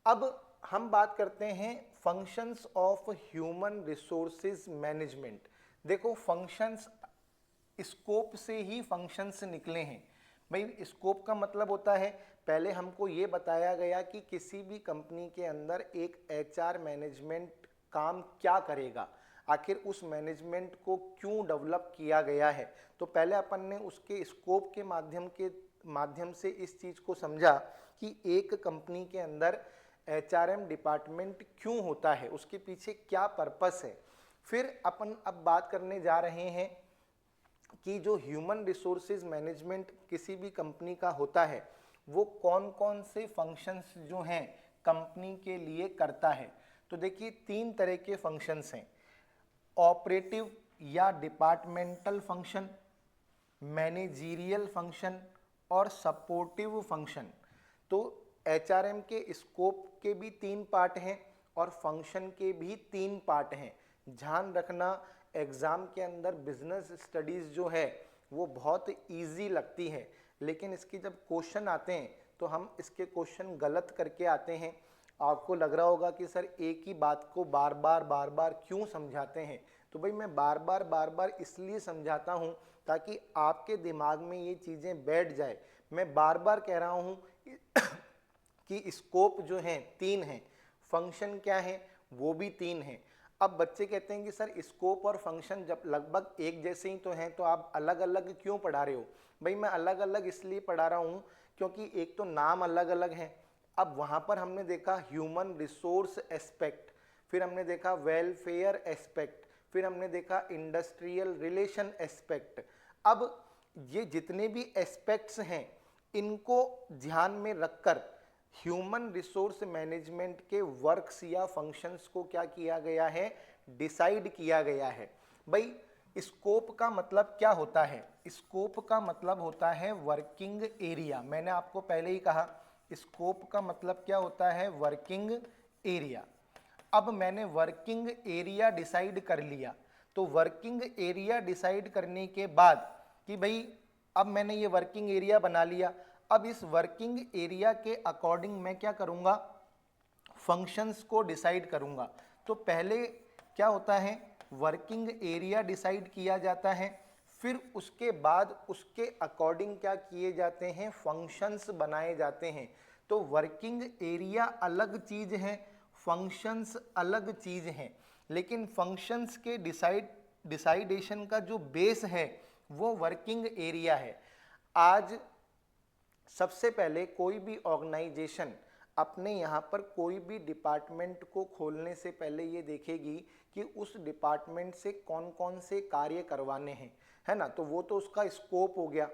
अब हम बात करते हैं functions of human resources management. देखो, फंक्शंस, स्कोप से ही फंक्शंस निकले हैं। भाई स्कोप का मतलब होता है, पहले हमको ये बताया गया कि किसी भी कंपनी के अंदर एक HR मैनेजमेंट काम क्या करेगा, आखिर उस मैनेजमेंट को क्यों डेवलप किया गया है। तो पहले अपन ने उसके स्कोप के माध्यम से इस चीज को समझा कि एक कंपनी के अंदर HRM डिपार्टमेंट क्यों होता है, उसके पीछे क्या पर्पस है। फिर अपन अब बात करने जा रहे हैं कि जो ह्यूमन रिसोर्सेज मैनेजमेंट किसी भी कंपनी का होता है वो कौन कौन से फंक्शंस जो हैं कंपनी के लिए करता है। तो देखिए 3 तरह के फंक्शंस हैं, ऑपरेटिव या डिपार्टमेंटल फंक्शन, मैनेजीरियल फंक्शन और सपोर्टिव फंक्शन। तो एचआरएम के स्कोप के भी 3 पार्ट हैं और फंक्शन के भी 3 पार्ट हैं। ध्यान रखना, एग्जाम के अंदर बिजनेस स्टडीज जो है वो बहुत इजी लगती है, लेकिन इसके जब क्वेश्चन आते हैं तो हम इसके क्वेश्चन गलत करके आते हैं। आपको लग रहा होगा कि सर एक ही बात को बार बार क्यों समझाते हैं। तो भाई मैं बार बार इसलिए समझाता हूँ ताकि आपके दिमाग में ये चीज़ें बैठ जाए। मैं बार बार कह रहा हूँ कि स्कोप जो है 3 है, फंक्शन क्या है वो भी 3 है। अब बच्चे कहते हैं कि सर स्कोप और फंक्शन जब लगभग एक जैसे ही तो हैं तो आप अलग अलग क्यों पढ़ा रहे हो। भाई मैं अलग अलग इसलिए पढ़ा रहा हूँ क्योंकि एक तो नाम अलग अलग हैं। अब वहाँ पर हमने देखा ह्यूमन रिसोर्स एस्पेक्ट, फिर हमने देखा वेलफेयर एस्पेक्ट, फिर हमने देखा इंडस्ट्रियल रिलेशन एस्पेक्ट। अब ये जितने भी एस्पेक्ट्स हैं इनको ध्यान में रखकर ह्यूमन रिसोर्स मैनेजमेंट के वर्क्स या फंक्शंस को क्या किया गया है, डिसाइड किया गया है। भाई स्कोप का मतलब क्या होता है, स्कोप का मतलब होता है वर्किंग एरिया। मैंने आपको पहले ही कहा स्कोप का मतलब क्या होता है, वर्किंग एरिया। अब मैंने वर्किंग एरिया डिसाइड कर लिया, तो वर्किंग एरिया डिसाइड करने के बाद कि भाई अब मैंने ये वर्किंग एरिया बना लिया, अब इस वर्किंग एरिया के अकॉर्डिंग मैं क्या करूंगा, फंक्शंस को डिसाइड करूंगा। तो पहले क्या होता है, वर्किंग एरिया डिसाइड किया जाता है, फिर उसके बाद उसके अकॉर्डिंग क्या किए जाते हैं, फंक्शंस बनाए जाते हैं। तो वर्किंग एरिया अलग चीज है, फंक्शंस अलग चीज हैं, लेकिन फंक्शंस के डिसाइडेशन का जो बेस है वो वर्किंग एरिया है। आज सबसे पहले कोई भी ऑर्गेनाइजेशन अपने यहाँ पर कोई भी डिपार्टमेंट को खोलने से पहले ये देखेगी कि उस डिपार्टमेंट से कौन कौन से कार्य करवाने हैं, है ना। तो वो तो उसका स्कोप हो गया।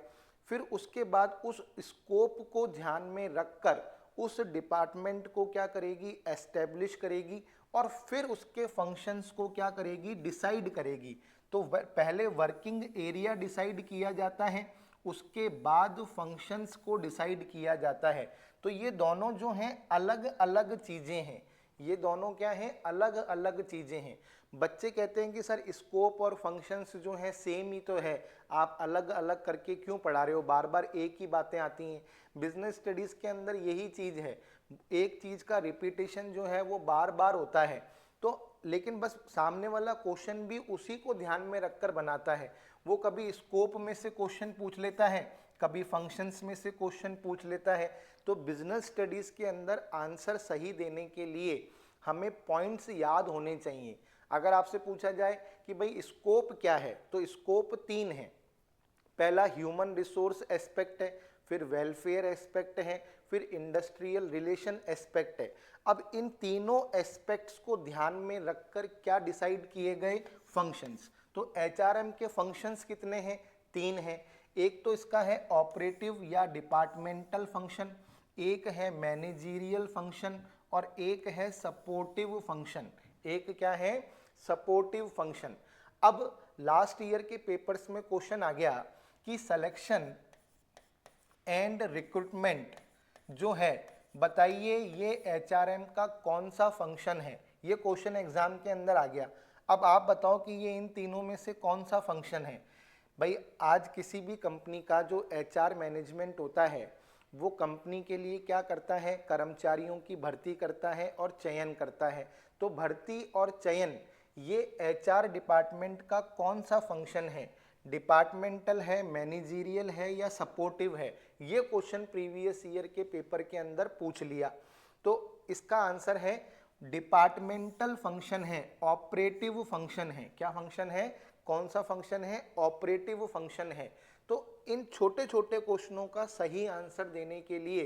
फिर उसके बाद उस स्कोप को ध्यान में रखकर उस डिपार्टमेंट को क्या करेगी, एस्टेब्लिश करेगी और फिर उसके फंक्शंस को क्या करेगी, डिसाइड करेगी। तो पहले वर्किंग एरिया डिसाइड किया जाता है, उसके बाद फंक्शंस को डिसाइड किया जाता है। तो ये दोनों जो हैं अलग अलग चीजें हैं, ये दोनों क्या हैं, अलग अलग चीजें हैं। बच्चे कहते हैं कि सर स्कोप और फंक्शंस जो है सेम ही तो है, आप अलग अलग करके क्यों पढ़ा रहे हो, बार बार एक ही बातें आती हैं। बिजनेस स्टडीज के अंदर यही चीज है, एक चीज का रिपीटेशन जो है वो बार बार होता है। तो लेकिन बस सामने वाला क्वेश्चन भी उसी को ध्यान में रखकर बनाता है। वो कभी स्कोप में से क्वेश्चन पूछ लेता है, कभी फंक्शंस में से क्वेश्चन पूछ लेता है। तो बिजनेस स्टडीज के अंदर आंसर सही देने के लिए हमें पॉइंट्स याद होने चाहिए। अगर आपसे पूछा जाए कि भाई स्कोप क्या है, तो स्कोप 3 है। पहला ह्यूमन रिसोर्स एस्पेक्ट है, फिर वेलफेयर एस्पेक्ट है, फिर इंडस्ट्रियल रिलेशन एस्पेक्ट है। अब इन तीनों एस्पेक्ट्स को ध्यान में रखकर क्या डिसाइड किए गए, फंक्शंस। तो एचआरएम के फंक्शंस कितने हैं, 3 हैं। एक तो इसका है ऑपरेटिव या डिपार्टमेंटल फंक्शन, एक है मैनेजीरियल फंक्शन और एक है सपोर्टिव फंक्शन। एक क्या है, सपोर्टिव फंक्शन। अब लास्ट ईयर के पेपर्स में क्वेश्चन आ गया कि सिलेक्शन एंड रिक्रूटमेंट जो है, बताइए ये एचआरएम का कौन सा फंक्शन है। ये क्वेश्चन एग्जाम के अंदर आ गया। अब आप बताओ कि ये इन तीनों में से कौन सा फंक्शन है। भाई आज किसी भी कंपनी का जो एचआर मैनेजमेंट होता है वो कंपनी के लिए क्या करता है, कर्मचारियों की भर्ती करता है और चयन करता है। तो भर्ती और चयन ये एचआर डिपार्टमेंट का कौन सा फंक्शन है, डिपार्टमेंटल है, मैनेजीरियल है या सपोर्टिव है। ये क्वेश्चन प्रीवियस ईयर के पेपर के अंदर पूछ लिया। तो इसका आंसर है डिपार्टमेंटल फंक्शन है, ऑपरेटिव फंक्शन है। क्या फंक्शन है, कौन सा फंक्शन है, ऑपरेटिव फंक्शन है। तो इन छोटे छोटे क्वेश्चनों का सही आंसर देने के लिए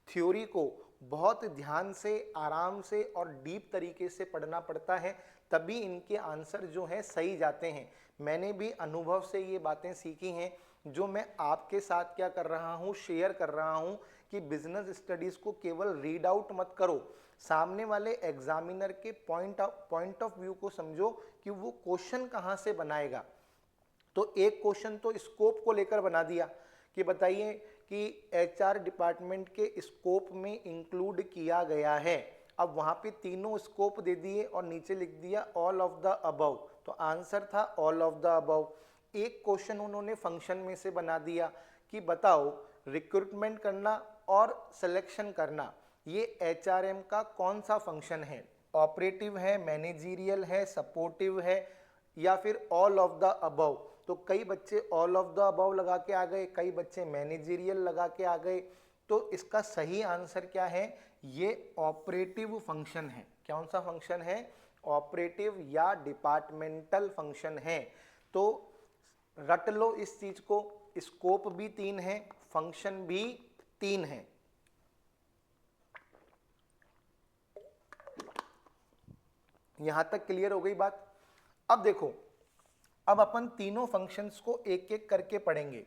थ्योरी को बहुत ध्यान से, आराम से और डीप तरीके से पढ़ना पड़ता है, तभी इनके आंसर जो है सही जाते हैं। मैंने भी अनुभव से ये बातें सीखी हैं जो मैं आपके साथ क्या कर रहा हूँ, शेयर कर रहा हूँ कि बिजनेस स्टडीज को केवल रीड आउट मत करो, सामने वाले एग्जामिनर के पॉइंट ऑफ व्यू को समझो कि वो क्वेश्चन कहाँ से बनाएगा। तो एक क्वेश्चन तो स्कोप को लेकर बना दिया कि बताइए कि एचआर डिपार्टमेंट के स्कोप में इंक्लूड किया गया है। अब वहाँ पे तीनों स्कोप दे दिए और नीचे लिख दिया ऑल ऑफ द अबव, तो आंसर था ऑल ऑफ द अबव। एक क्वेश्चन उन्होंने फंक्शन में से बना दिया कि बताओ रिक्रूटमेंट करना और सिलेक्शन करना ये एचआरएम का कौन सा फंक्शन है, ऑपरेटिव है, मैनेजरियल है, सपोर्टिव है या फिर ऑल ऑफ द अबव। तो कई बच्चे ऑल ऑफ द अबव लगा के आ गए, कई बच्चे मैनेजरियल लगा के आ गए। तो इसका सही आंसर क्या है, ये ऑपरेटिव फंक्शन है। कौन सा फंक्शन है, ऑपरेटिव या डिपार्टमेंटल फंक्शन है। तो रट लो इस चीज को, स्कोप भी 3 है, फंक्शन भी 3 है। यहां तक क्लियर हो गई बात। अब देखो, अब अपन तीनों फंक्शंस को एक एक करके पढ़ेंगे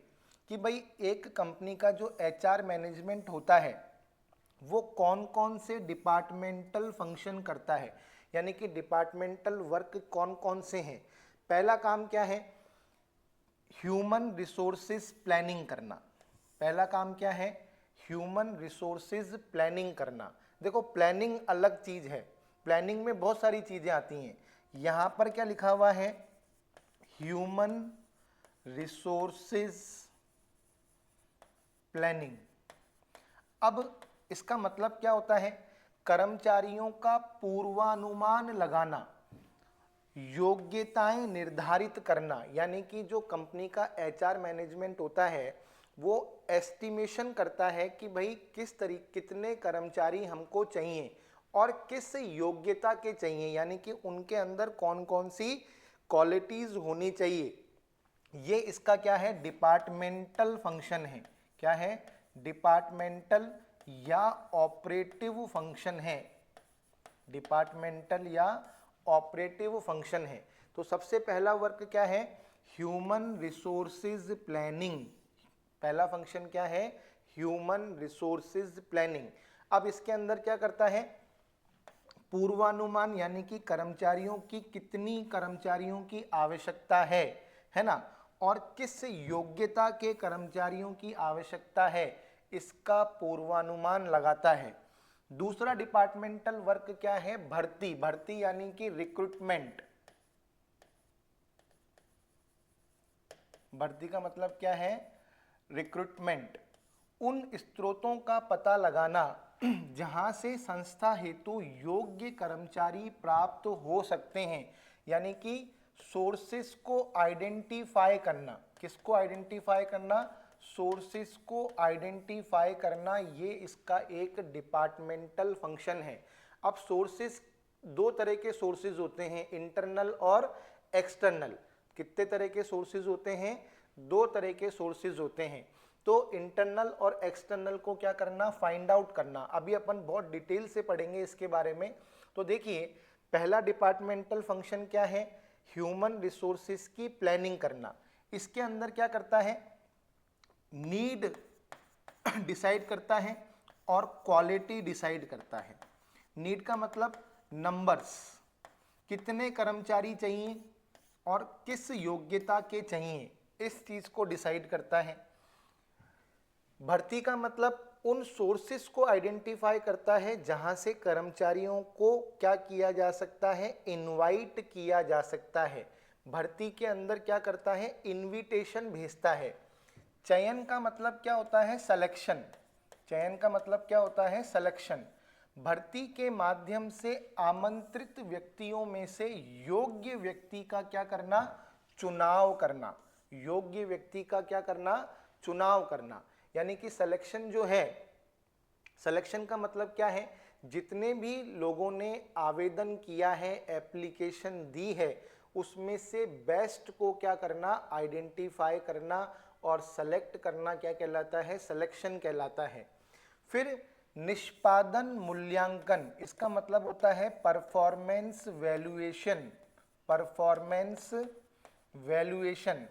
कि भाई एक कंपनी का जो एचआर मैनेजमेंट होता है वो कौन कौन से डिपार्टमेंटल फंक्शन करता है, यानी कि डिपार्टमेंटल वर्क कौन कौन से हैं। पहला काम क्या है, ह्यूमन रिसोर्सेज प्लानिंग करना। पहला काम क्या है, ह्यूमन रिसोर्सेज प्लानिंग करना। देखो प्लानिंग अलग चीज है, प्लानिंग में बहुत सारी चीजें आती हैं। यहां पर क्या लिखा हुआ है, ह्यूमन रिसोर्सेज प्लानिंग। अब इसका मतलब क्या होता है, कर्मचारियों का पूर्वानुमान लगाना, योग्यताएं निर्धारित करना, यानी कि जो कंपनी का एचआर मैनेजमेंट होता है वो एस्टिमेशन करता है कि भाई कितने कर्मचारी हमको चाहिए और किस योग्यता के चाहिए, यानी कि उनके अंदर कौन कौन सी क्वालिटीज होनी चाहिए। ये इसका क्या है, डिपार्टमेंटल फंक्शन है। क्या है, डिपार्टमेंटल या ऑपरेटिव फंक्शन है, डिपार्टमेंटल या ऑपरेटिव फंक्शन है। तो सबसे पहला वर्क क्या है, ह्यूमन रिसोर्सेज प्लानिंग। पहला फंक्शन क्या है, ह्यूमन रिसोर्सेज प्लानिंग। अब इसके अंदर क्या करता है, पूर्वानुमान, यानी कि कर्मचारियों की कितनी कर्मचारियों की आवश्यकता है ना, और किस योग्यता के कर्मचारियों की आवश्यकता है इसका पूर्वानुमान लगाता है। दूसरा डिपार्टमेंटल वर्क क्या है, भर्ती। भर्ती यानी कि रिक्रूटमेंट। भर्ती का मतलब क्या है, रिक्रूटमेंट। उन स्रोतों का पता लगाना जहां से संस्था हेतु योग्य कर्मचारी प्राप्त हो सकते हैं, यानी कि सोर्सेस को आइडेंटिफाई करना। किसको आइडेंटिफाई करना, सोर्सेस को आइडेंटिफाई करना, ये इसका एक डिपार्टमेंटल फंक्शन है। अब सोर्सेस, दो तरह के सोर्सेज होते हैं, इंटरनल और एक्सटर्नल। कितने तरह के सोर्सेज होते हैं, 2 तरह के सोर्सेज होते हैं। तो इंटरनल और एक्सटर्नल को क्या करना, फाइंड आउट करना। अभी अपन बहुत डिटेल से पढ़ेंगे इसके बारे में। तो देखिए पहला डिपार्टमेंटल फंक्शन क्या है, ह्यूमन रिसोर्सेज की प्लानिंग करना। इसके अंदर क्या करता है, नीड डिसाइड करता है और क्वालिटी डिसाइड करता है। नीड का मतलब नंबर्स, कितने कर्मचारी चाहिए और किस योग्यता के चाहिए, इस चीज को डिसाइड करता है। भर्ती का मतलब उन सोर्सेस को आइडेंटिफाई करता है जहां से कर्मचारियों को क्या किया जा सकता है, इनवाइट किया जा सकता है। भर्ती के अंदर क्या करता है, इनविटेशन भेजता है। चयन का मतलब क्या होता है, सिलेक्शन। चयन का मतलब क्या होता है, सिलेक्शन। भर्ती के माध्यम से आमंत्रित व्यक्तियों में से योग्य व्यक्ति का क्या करना, चुनाव करना। योग्य व्यक्ति का क्या करना, चुनाव करना। यानी कि सिलेक्शन जो है, सिलेक्शन का मतलब क्या है, जितने भी लोगों ने आवेदन किया है, एप्लीकेशन दी है, उसमें से बेस्ट को क्या करना, आइडेंटिफाई करना और सेलेक्ट करना क्या कहलाता है, सिलेक्शन कहलाता है। फिर निष्पादन मूल्यांकन, इसका मतलब होता है परफॉर्मेंस वैल्यूएशन। परफॉर्मेंस वैल्यूएशन,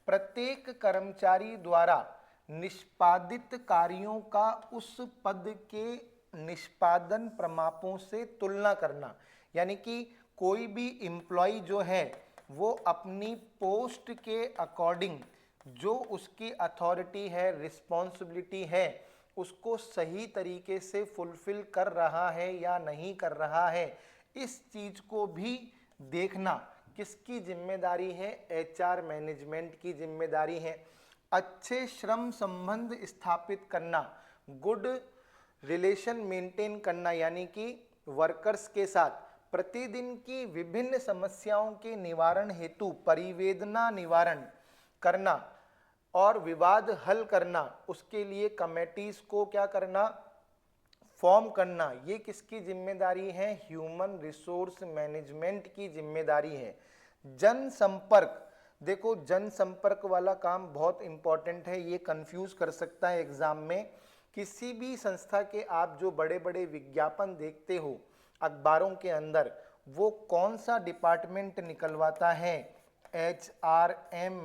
प्रत्येक कर्मचारी द्वारा निष्पादित कार्यों का उस पद के निष्पादन प्रमापों से तुलना करना, यानी कि कोई भी एम्प्लॉय जो है वो अपनी पोस्ट के अकॉर्डिंग जो उसकी अथॉरिटी है, रिस्पॉन्सिबिलिटी है, उसको सही तरीके से फुलफिल कर रहा है या नहीं कर रहा है, इस चीज को भी देखना किसकी जिम्मेदारी है? एचआर मैनेजमेंट की जिम्मेदारी है। अच्छे श्रम संबंध स्थापित करना, गुड रिलेशन मेंटेन करना, यानी कि वर्कर्स के साथ प्रतिदिन की विभिन्न समस्याओं के निवारण हेतु परिवेदना निवारण करना और विवाद हल करना, उसके लिए कमेटीज को क्या करना? फॉर्म करना। ये किसकी जिम्मेदारी है? ह्यूमन रिसोर्स मैनेजमेंट की जिम्मेदारी है। जनसंपर्क, देखो जनसंपर्क वाला काम बहुत इंपॉर्टेंट है, ये कंफ्यूज कर सकता है एग्जाम में। किसी भी संस्था के आप जो बड़े बड़े विज्ञापन देखते हो अखबारों के अंदर, वो कौन सा डिपार्टमेंट निकलवाता है? एचआरएम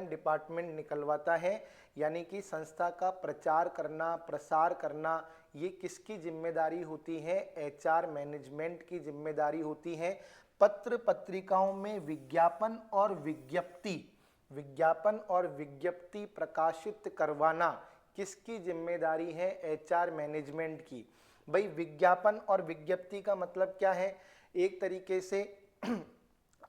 डिपार्टमेंट निकलवाता है। यानी कि संस्था का प्रचार करना, प्रसार करना, ये किसकी जिम्मेदारी होती है? एचआर मैनेजमेंट की जिम्मेदारी होती है। पत्र पत्रिकाओं में विज्ञापन और विज्ञप्ति प्रकाशित करवाना किसकी जिम्मेदारी है? एचआर मैनेजमेंट की। भाई विज्ञापन और विज्ञप्ति का मतलब क्या है? एक तरीके से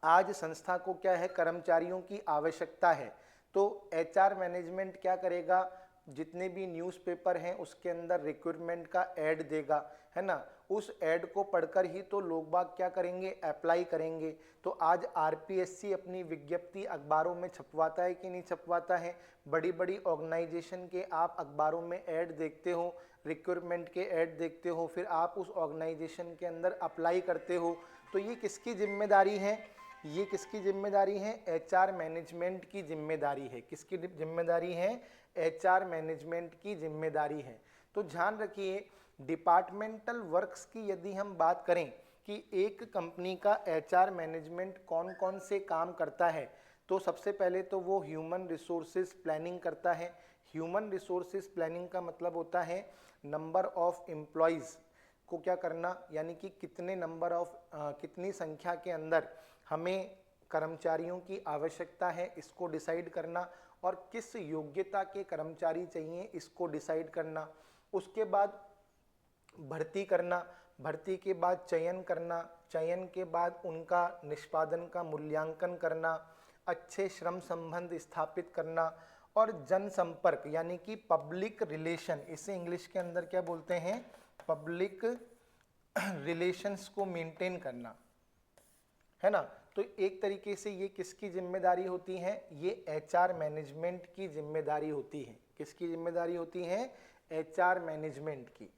आज संस्था को क्या है? कर्मचारियों की आवश्यकता है, तो एचआर मैनेजमेंट क्या करेगा? जितने भी न्यूज़पेपर हैं उसके अंदर रिक्रूटमेंट का ऐड देगा, है ना? उस ऐड को पढ़कर ही तो लोग बाग क्या करेंगे? अप्लाई करेंगे। तो आज आरपीएससी अपनी विज्ञप्ति अखबारों में छपवाता है कि नहीं छपवाता है? बड़ी बड़ी ऑर्गेनाइजेशन के आप अखबारों में ऐड देखते हो, रिक्रूटमेंट के ऐड देखते हो, फिर आप उस ऑर्गेनाइजेशन के अंदर अप्लाई करते हो। तो ये किसकी जिम्मेदारी है? ये किसकी जिम्मेदारी है? एचआर मैनेजमेंट की जिम्मेदारी है। किसकी जिम्मेदारी है? एचआर मैनेजमेंट की जिम्मेदारी है। तो ध्यान रखिए, डिपार्टमेंटल वर्क्स की यदि हम बात करें कि एक कंपनी का एचआर मैनेजमेंट कौन कौन से काम करता है, तो सबसे पहले तो वो ह्यूमन रिसोर्सेज प्लानिंग करता है। ह्यूमन रिसोर्सेज प्लानिंग का मतलब होता है नंबर ऑफ एम्प्लॉयज़ को क्या करना, यानी कि कितनी संख्या के अंदर हमें कर्मचारियों की आवश्यकता है, इसको डिसाइड करना, और किस योग्यता के कर्मचारी चाहिए इसको डिसाइड करना। उसके बाद भर्ती करना, भर्ती के बाद चयन करना, चयन के बाद उनका निष्पादन का मूल्यांकन करना, अच्छे श्रम संबंध स्थापित करना, और जनसंपर्क यानी कि पब्लिक रिलेशन, इसे इंग्लिश के अंदर क्या बोलते हैं? पब्लिक रिलेशंस को मेंटेन करना, है ना? तो एक तरीके से ये किसकी जिम्मेदारी होती है? ये एचआर मैनेजमेंट की जिम्मेदारी होती है। किसकी जिम्मेदारी होती है? एचआर मैनेजमेंट की।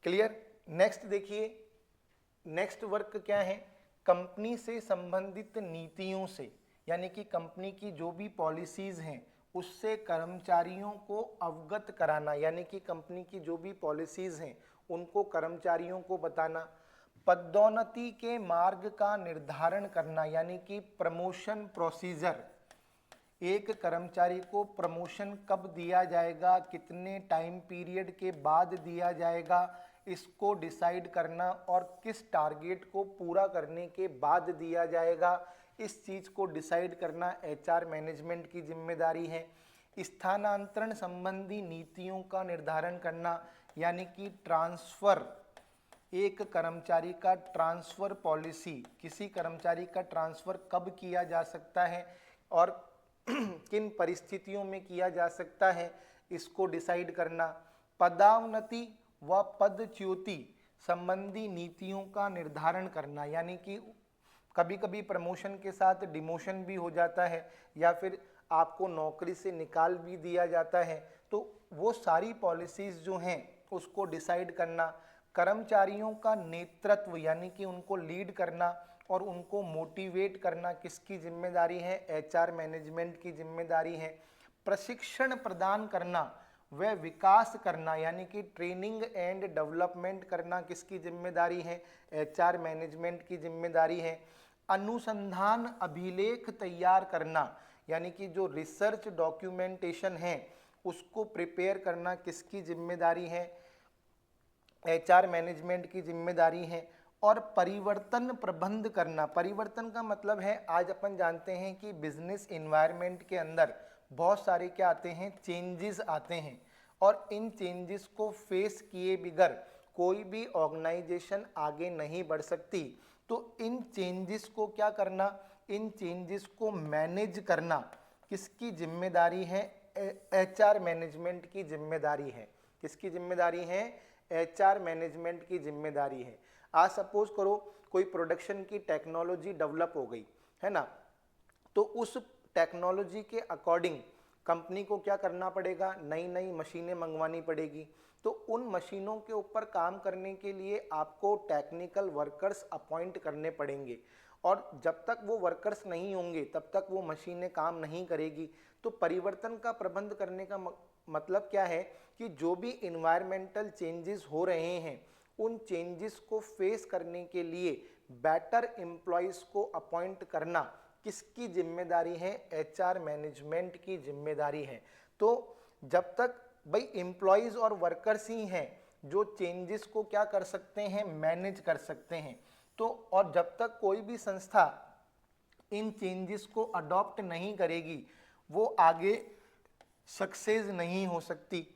क्लियर? नेक्स्ट देखिए, नेक्स्ट वर्क क्या है? कंपनी से संबंधित नीतियों से, यानी कि कंपनी की जो भी पॉलिसीज हैं उससे कर्मचारियों को अवगत कराना, यानी कि कंपनी की जो भी पॉलिसीज हैं उनको कर्मचारियों को बताना। पदोन्नति के मार्ग का निर्धारण करना, यानी कि प्रमोशन प्रोसीजर, एक कर्मचारी को प्रमोशन कब दिया जाएगा, कितने टाइम पीरियड के बाद दिया जाएगा, इसको डिसाइड करना, और किस टारगेट को पूरा करने के बाद दिया जाएगा, इस चीज को डिसाइड करना एचआर मैनेजमेंट की जिम्मेदारी है। स्थानांतरण संबंधी नीतियों का निर्धारण करना, यानी कि ट्रांसफर, एक कर्मचारी का ट्रांसफर पॉलिसी, किसी कर्मचारी का ट्रांसफर कब किया जा सकता है और किन परिस्थितियों में किया जा सकता है, इसको डिसाइड करना। पदोन्नति व पदच्युति संबंधी नीतियों का निर्धारण करना, यानी कि कभी कभी प्रमोशन के साथ डिमोशन भी हो जाता है या फिर आपको नौकरी से निकाल भी दिया जाता है, तो वो सारी पॉलिसीज जो हैं उसको डिसाइड करना। कर्मचारियों का नेतृत्व, यानी कि उनको लीड करना और उनको मोटिवेट करना किसकी जिम्मेदारी है? एचआर मैनेजमेंट की जिम्मेदारी है। प्रशिक्षण प्रदान करना व विकास करना, यानी कि ट्रेनिंग एंड डेवलपमेंट करना किसकी जिम्मेदारी है? एचआर मैनेजमेंट की जिम्मेदारी है। अनुसंधान अभिलेख तैयार करना, यानी कि जो रिसर्च डॉक्यूमेंटेशन है उसको प्रिपेयर करना किसकी जिम्मेदारी है, एचआर मैनेजमेंट की जिम्मेदारी है। और परिवर्तन प्रबंध करना, परिवर्तन का मतलब है आज अपन जानते हैं कि बिजनेस इन्वायरमेंट के अंदर बहुत सारे क्या आते हैं, चेंजेस आते हैं, और इन चेंजेस को फेस किए बगैर कोई भी ऑर्गेनाइजेशन आगे नहीं बढ़ सकती। तो इन चेंजेस को क्या करना, इन चेंजेस को मैनेज करना किसकी जिम्मेदारी है, एचआर मैनेजमेंट की जिम्मेदारी है। किसकी जिम्मेदारी है, एचआर मैनेजमेंट की जिम्मेदारी है। आज सपोज करो कोई प्रोडक्शन की टेक्नोलॉजी डेवलप हो गई है ना, तो उस टेक्नोलॉजी के अकॉर्डिंग कंपनी को क्या करना पड़ेगा, नई नई मशीनें मंगवानी पड़ेगी। तो उन मशीनों के ऊपर काम करने के लिए आपको टेक्निकल वर्कर्स अपॉइंट करने पड़ेंगे, और जब तक वो वर्कर्स नहीं होंगे तब तक वो मशीनें काम नहीं करेगी। तो परिवर्तन का प्रबंध करने का मतलब क्या है कि जो भी इन्वायरमेंटल चेंजेस हो रहे हैं उन चेंजेस को फेस करने के लिए बेटर एम्प्लॉयज को अपॉइंट करना किसकी जिम्मेदारी है, एचआर मैनेजमेंट की जिम्मेदारी है। तो जब तक भाई एम्प्लॉयज और वर्कर्स ही हैं जो चेंजेस को क्या कर सकते हैं, मैनेज कर सकते हैं, तो और जब तक कोई भी संस्था इन चेंजेस को अडॉप्ट नहीं करेगी वो आगे सक्सेस नहीं हो सकती।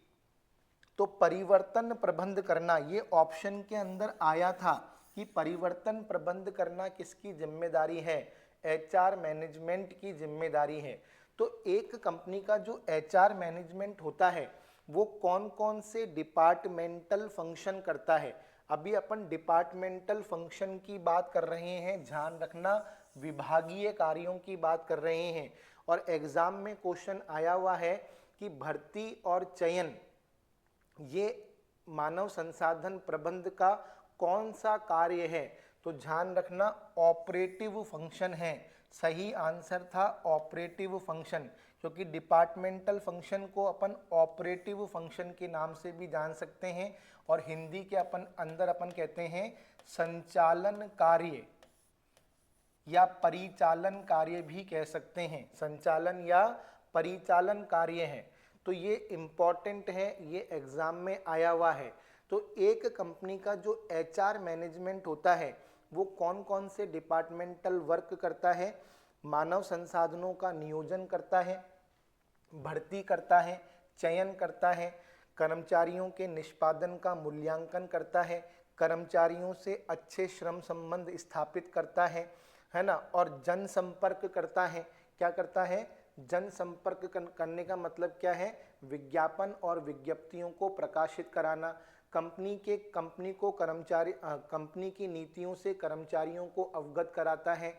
तो परिवर्तन प्रबंध करना, ये ऑप्शन के अंदर आया था कि परिवर्तन प्रबंध करना किसकी जिम्मेदारी है, एचआर मैनेजमेंट की जिम्मेदारी है। तो एक कंपनी का जो एचआर मैनेजमेंट होता है वो कौन कौन से डिपार्टमेंटल फंक्शन करता है। अभी अपन डिपार्टमेंटल फंक्शन की बात कर रहे हैं, ध्यान रखना, विभागीय कार्यों की बात कर रहे हैं। और एग्जाम में क्वेश्चन आया हुआ है कि भर्ती और चयन ये मानव संसाधन प्रबंध का कौन सा कार्य है, तो ध्यान रखना ऑपरेटिव फंक्शन है। सही आंसर था ऑपरेटिव फंक्शन, क्योंकि डिपार्टमेंटल फंक्शन को अपन ऑपरेटिव फंक्शन के नाम से भी जान सकते हैं, और हिंदी के अंदर अपन कहते हैं संचालन कार्य या परिचालन कार्य भी कह सकते हैं, संचालन या परिचालन कार्य है। तो ये इम्पॉर्टेंट है, ये एग्जाम में आया हुआ है। तो एक कंपनी का जो एचआर मैनेजमेंट होता है वो कौन कौन से डिपार्टमेंटल वर्क करता है, मानव संसाधनों का नियोजन करता है, भर्ती करता है, चयन करता है, कर्मचारियों के निष्पादन का मूल्यांकन करता है, कर्मचारियों से अच्छे श्रम संबंध स्थापित करता है ना, और जनसंपर्क करता है। क्या करता है, जनसंपर्क करने का मतलब क्या है, विज्ञापन और विज्ञप्तियों को प्रकाशित कराना, कंपनी की नीतियों से कर्मचारियों को अवगत कराता है,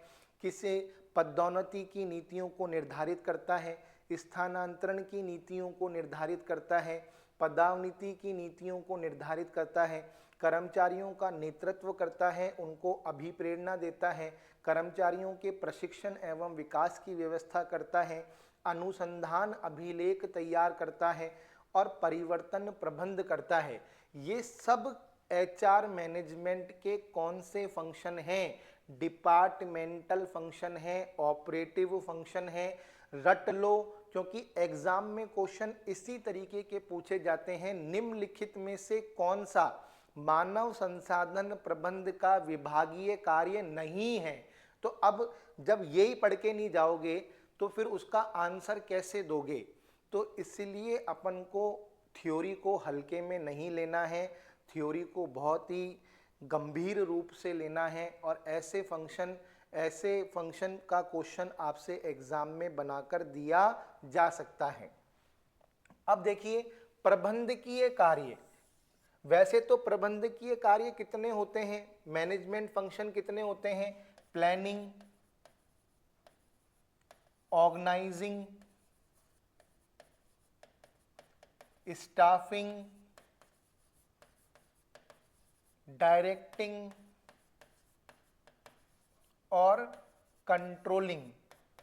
किसी पदोन्नति की नीतियों को निर्धारित करता है, स्थानांतरण की नीतियों को निर्धारित करता है, पदोन्नति की नीतियों को निर्धारित करता है, कर्मचारियों का नेतृत्व करता है, उनको अभिप्रेरणा देता है, कर्मचारियों के प्रशिक्षण एवं विकास की व्यवस्था करता है, अनुसंधान अभिलेख तैयार करता है और परिवर्तन प्रबंध करता है। ये सब एचआर मैनेजमेंट के कौन से फंक्शन हैं, डिपार्टमेंटल फंक्शन है, ऑपरेटिव फंक्शन है। रट लो, क्योंकि एग्जाम में क्वेश्चन इसी तरीके के पूछे जाते हैं, निम्नलिखित में से कौन सा मानव संसाधन प्रबंध का विभागीय कार्य नहीं है। तो अब जब यही पढ़ के नहीं जाओगे तो फिर उसका आंसर कैसे दोगे। तो इसलिए अपन को थ्योरी को हल्के में नहीं लेना है, थ्योरी को बहुत ही गंभीर रूप से लेना है, और ऐसे फंक्शन का क्वेश्चन आपसे एग्जाम में बनाकर दिया जा सकता है। अब देखिए प्रबंधकीय कार्य, वैसे तो प्रबंधकीय कार्य कितने होते हैं, मैनेजमेंट फंक्शन कितने होते हैं, प्लानिंग, ऑर्गेनाइजिंग, स्टाफिंग, डायरेक्टिंग और कंट्रोलिंग,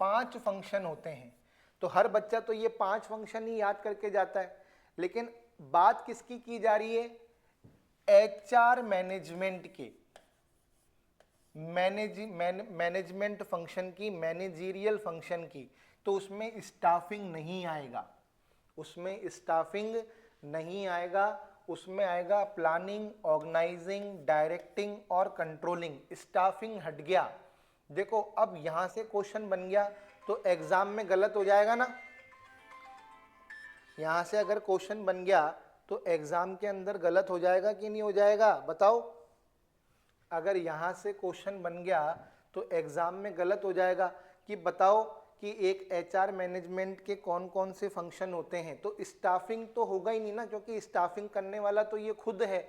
5 फंक्शन होते हैं। तो हर बच्चा तो ये 5 फंक्शन ही याद करके जाता है, लेकिन बात किसकी की जा रही है, एचआर मैनेजमेंट की, मैनेजमेंट फंक्शन की, मैनेजरियल फंक्शन की, तो उसमें स्टाफिंग नहीं आएगा, उसमें स्टाफिंग नहीं आएगा, उसमें आएगा प्लानिंग, ऑर्गेनाइजिंग, डायरेक्टिंग और कंट्रोलिंग। स्टाफिंग हट गया। देखो अब यहां से क्वेश्चन बन गया तो एग्जाम में गलत हो जाएगा ना, यहां से अगर क्वेश्चन बन गया तो एग्जाम के अंदर गलत हो जाएगा कि नहीं हो जाएगा, बताओ। अगर यहां से क्वेश्चन बन गया तो एग्जाम में गलत हो जाएगा कि बताओ कि एक एचआर मैनेजमेंट के कौन कौन से फंक्शन होते हैं, तो स्टाफिंग तो होगा ही नहीं ना, क्योंकि स्टाफिंग करने वाला तो ये खुद है।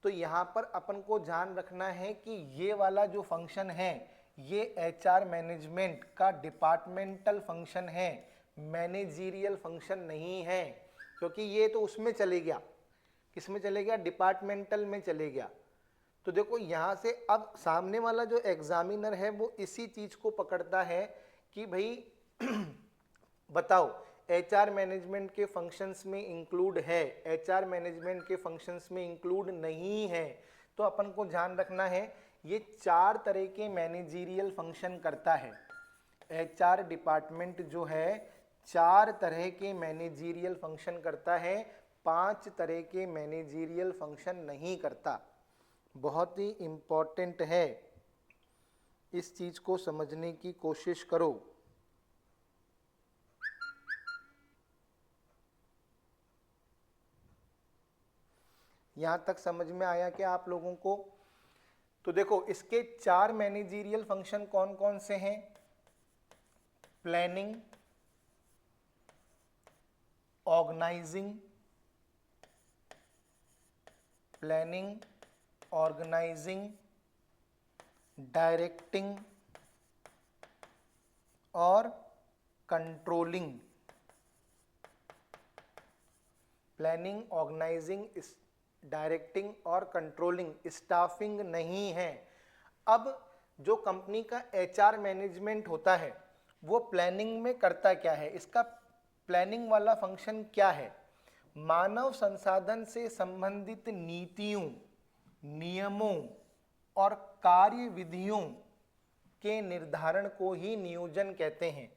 तो यहां पर अपन को ध्यान रखना है कि ये वाला जो फंक्शन है ये एचआर मैनेजमेंट का डिपार्टमेंटल फंक्शन है, मैनेजीरियल फंक्शन नहीं है, क्योंकि ये तो उसमें चले गया, किसमें चले गया, डिपार्टमेंटल में चले गया। तो देखो यहां से अब सामने वाला जो एग्जामिनर है वो इसी चीज को पकड़ता है कि भाई बताओ एचआर मैनेजमेंट के फंक्शंस में इंक्लूड है, एचआर मैनेजमेंट के फंक्शंस में इंक्लूड नहीं है। तो अपन को ध्यान रखना है ये 4 तरह के मैनेजीरियल फंक्शन करता है। एचआर डिपार्टमेंट जो है 4 तरह के मैनेजीरियल फंक्शन करता है, 5 तरह के मैनेजीरियल फंक्शन नहीं करता। बहुत ही इंपॉर्टेंट है, इस चीज को समझने की कोशिश करो। यहां तक समझ में आया क्या आप लोगों को? तो देखो इसके 4 मैनेजीरियल फंक्शन कौन कौन से हैं? Planning, organising, planning, organising, directing और कंट्रोलिंग। प्लानिंग, ऑर्गेनाइजिंग, डायरेक्टिंग और कंट्रोलिंग, स्टाफिंग नहीं है। अब जो कंपनी का एचआर मैनेजमेंट होता है वो प्लानिंग में करता क्या है, इसका प्लानिंग वाला फंक्शन क्या है? मानव संसाधन से संबंधित नीतियों, नियमों और कार्य विधियों के निर्धारण को ही नियोजन कहते हैं।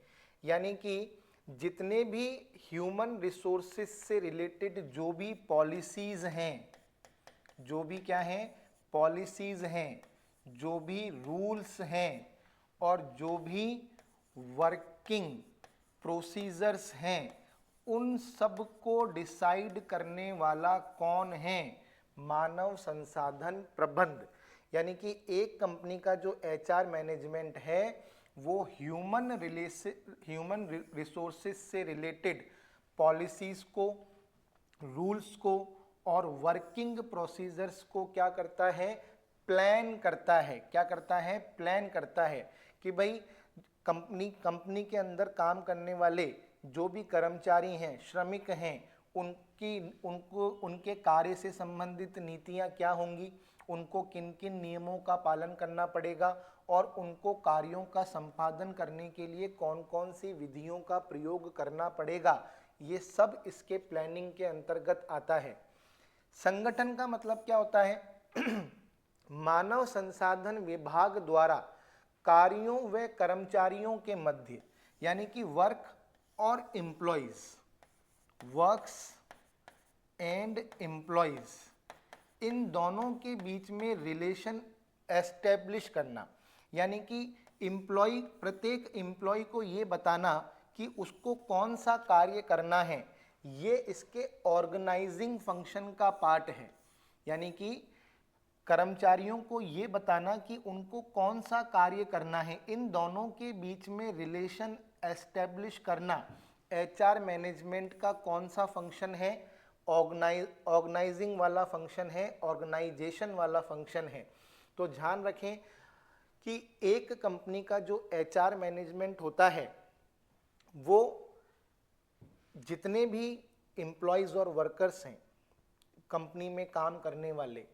यानी कि जितने भी ह्यूमन रिसोर्सेज से रिलेटेड जो भी पॉलिसीज हैं, जो भी क्या हैं, पॉलिसीज हैं, जो भी रूल्स हैं और जो भी वर्किंग प्रोसीजर्स हैं, उन सब को डिसाइड करने वाला कौन है? मानव संसाधन प्रबंध। यानी कि एक कंपनी का जो एचआर मैनेजमेंट है वो ह्यूमन रिसोर्सेज से रिलेटेड पॉलिसीज को, रूल्स को और वर्किंग प्रोसीजर्स को क्या करता है? प्लान करता है। क्या करता है? प्लान करता है कि भाई कंपनी के अंदर काम करने वाले जो भी कर्मचारी हैं, श्रमिक हैं, उनके कार्य से संबंधित नीतियां क्या होंगी, उनको किन किन नियमों का पालन करना पड़ेगा और उनको कार्यों का संपादन करने के लिए कौन कौन सी विधियों का प्रयोग करना पड़ेगा, ये सब इसके प्लानिंग के अंतर्गत आता है। संगठन का मतलब क्या होता है? मानव संसाधन विभाग द्वारा कार्यों व कर्मचारियों के मध्य, यानी कि वर्क और एम्प्लॉइज, वर्क्स एंड एम्प्लॉइज, इन दोनों के बीच में रिलेशन एस्टेब्लिश करना। यानी कि एम्प्लॉय, प्रत्येक एम्प्लॉय को ये बताना कि उसको कौन सा कार्य करना है, ये इसके ऑर्गेनाइजिंग फंक्शन का पार्ट है। यानी कि कर्मचारियों को ये बताना कि उनको कौन सा कार्य करना है, इन दोनों के बीच में रिलेशन एस्टेब्लिश करना एचआर मैनेजमेंट का कौन सा फंक्शन है? ऑर्गेनाइजिंग वाला फंक्शन है, ऑर्गेनाइजेशन वाला फंक्शन है। तो ध्यान रखें कि एक कंपनी का जो एचआर मैनेजमेंट होता है वो जितने भी एम्प्लॉयज और वर्कर्स हैं कंपनी में काम करने वाले,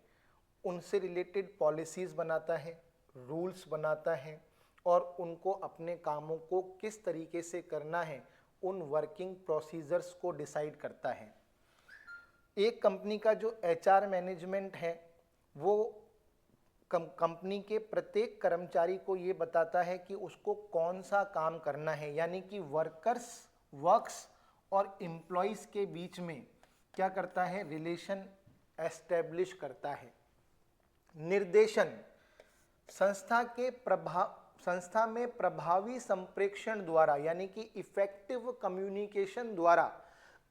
उनसे रिलेटेड पॉलिसीज बनाता है, रूल्स बनाता है और उनको अपने कामों को किस तरीके से करना है उन वर्किंग प्रोसीजर्स को डिसाइड करता है। एक कंपनी का जो एचआर मैनेजमेंट है वो कंपनी के प्रत्येक कर्मचारी को ये बताता है कि उसको कौन सा काम करना है, यानी कि वर्क्स और एम्प्लॉइज के बीच में क्या करता है, रिलेशन एस्टेब्लिश करता है। निर्देशन, संस्था में प्रभावी संप्रेषण द्वारा यानी कि इफेक्टिव कम्युनिकेशन द्वारा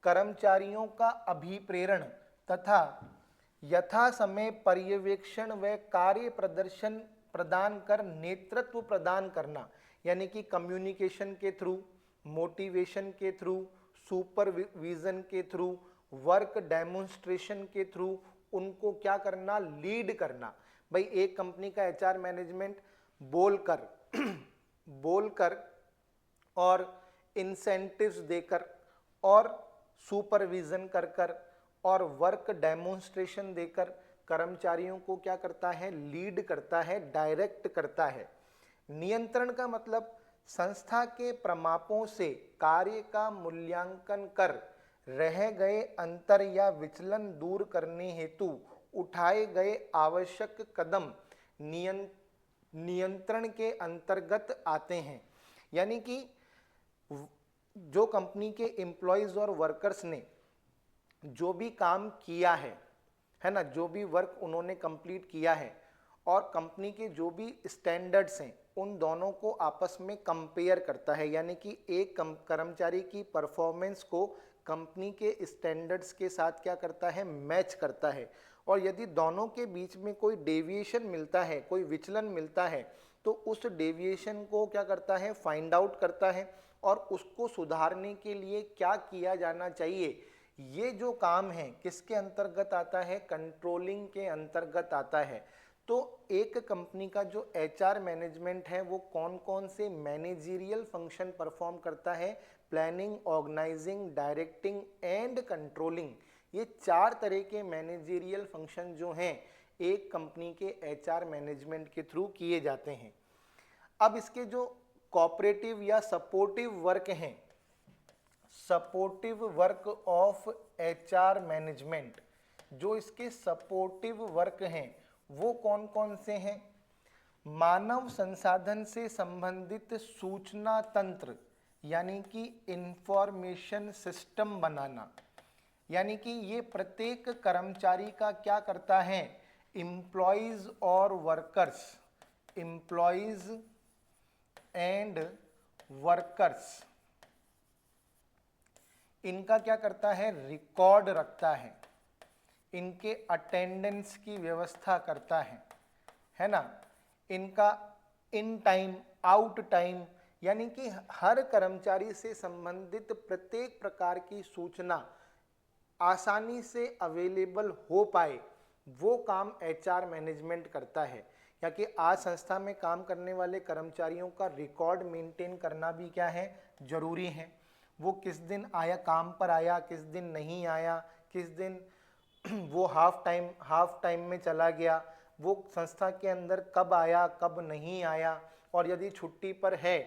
कर्मचारियों का अभिप्रेरण तथा यथा समय पर्यवेक्षण व कार्य प्रदर्शन प्रदान कर नेतृत्व प्रदान करना, यानी कि कम्युनिकेशन के थ्रू, मोटिवेशन के थ्रू, सुपरविजन के थ्रू, वर्क डेमोन्स्ट्रेशन के थ्रू उनको क्या करना, लीड करना। भाई एक कंपनी का एचआर मैनेजमेंट बोलकर और इंसेंटिव्स देकर और सुपरविजन कर और वर्क डेमोन्स्ट्रेशन देकर कर्मचारियों को क्या करता है, लीड करता है, डायरेक्ट करता है। नियंत्रण का मतलब संस्था के प्रमापों से कार्य का मूल्यांकन कर रह गए अंतर या विचलन दूर करने हेतु उठाए गए आवश्यक कदम नियंत्रण के अंतर्गत आते हैं। यानी कि जो कंपनी के एम्प्लॉयज और वर्कर्स ने जो भी काम किया है ना, जो भी वर्क उन्होंने कंप्लीट किया है और कंपनी के जो भी स्टैंडर्ड्स हैं उन दोनों को आपस में कंपेयर करता है, यानी कि एक कर्मचारी की परफॉर्मेंस को कंपनी के स्टैंडर्ड्स के साथ क्या करता है, मैच करता है। और यदि दोनों के बीच में कोई डेविएशन मिलता है, कोई विचलन मिलता है, तो उस डेविएशन को क्या करता है, फाइंड आउट करता है और उसको सुधारने के लिए क्या किया जाना चाहिए। ये जो काम है किसके अंतर्गत आता है, कंट्रोलिंग के अंतर्गत आता है। तो एक कंपनी का जो एचआर मैनेजमेंट है वो कौन कौन से मैनेजरियल फंक्शन परफॉर्म करता है, planning, organising, directing and controlling. ये 4 तरह के मैनेजरियल फंक्शन जो हैं एक कंपनी के एचआर मैनेजमेंट के थ्रू किए जाते हैं। अब इसके जो कोऑपरेटिव या सपोर्टिव वर्क हैं, supportive work of HR management, जो इसके सपोर्टिव वर्क हैं वो कौन कौन से हैं। मानव संसाधन से संबंधित सूचना तंत्र यानी कि इंफॉर्मेशन सिस्टम बनाना, यानी कि ये प्रत्येक कर्मचारी का क्या करता है, एम्प्लॉइज और वर्कर्स, एम्प्लॉइज एंड वर्कर्स, इनका क्या करता है, रिकॉर्ड रखता है, इनके अटेंडेंस की व्यवस्था करता है ना, इनका इन टाइम आउट टाइम, यानी कि हर कर्मचारी से संबंधित प्रत्येक प्रकार की सूचना आसानी से अवेलेबल हो पाए वो काम एचआर मैनेजमेंट करता है। या कि आज संस्था में काम करने वाले कर्मचारियों का रिकॉर्ड मेंटेन करना भी क्या है, जरूरी है। वो किस दिन आया, काम पर आया, किस दिन नहीं आया, किस दिन वो हाफ टाइम में चला गया, वो संस्था के अंदर कब आया कब नहीं आया, और यदि छुट्टी पर है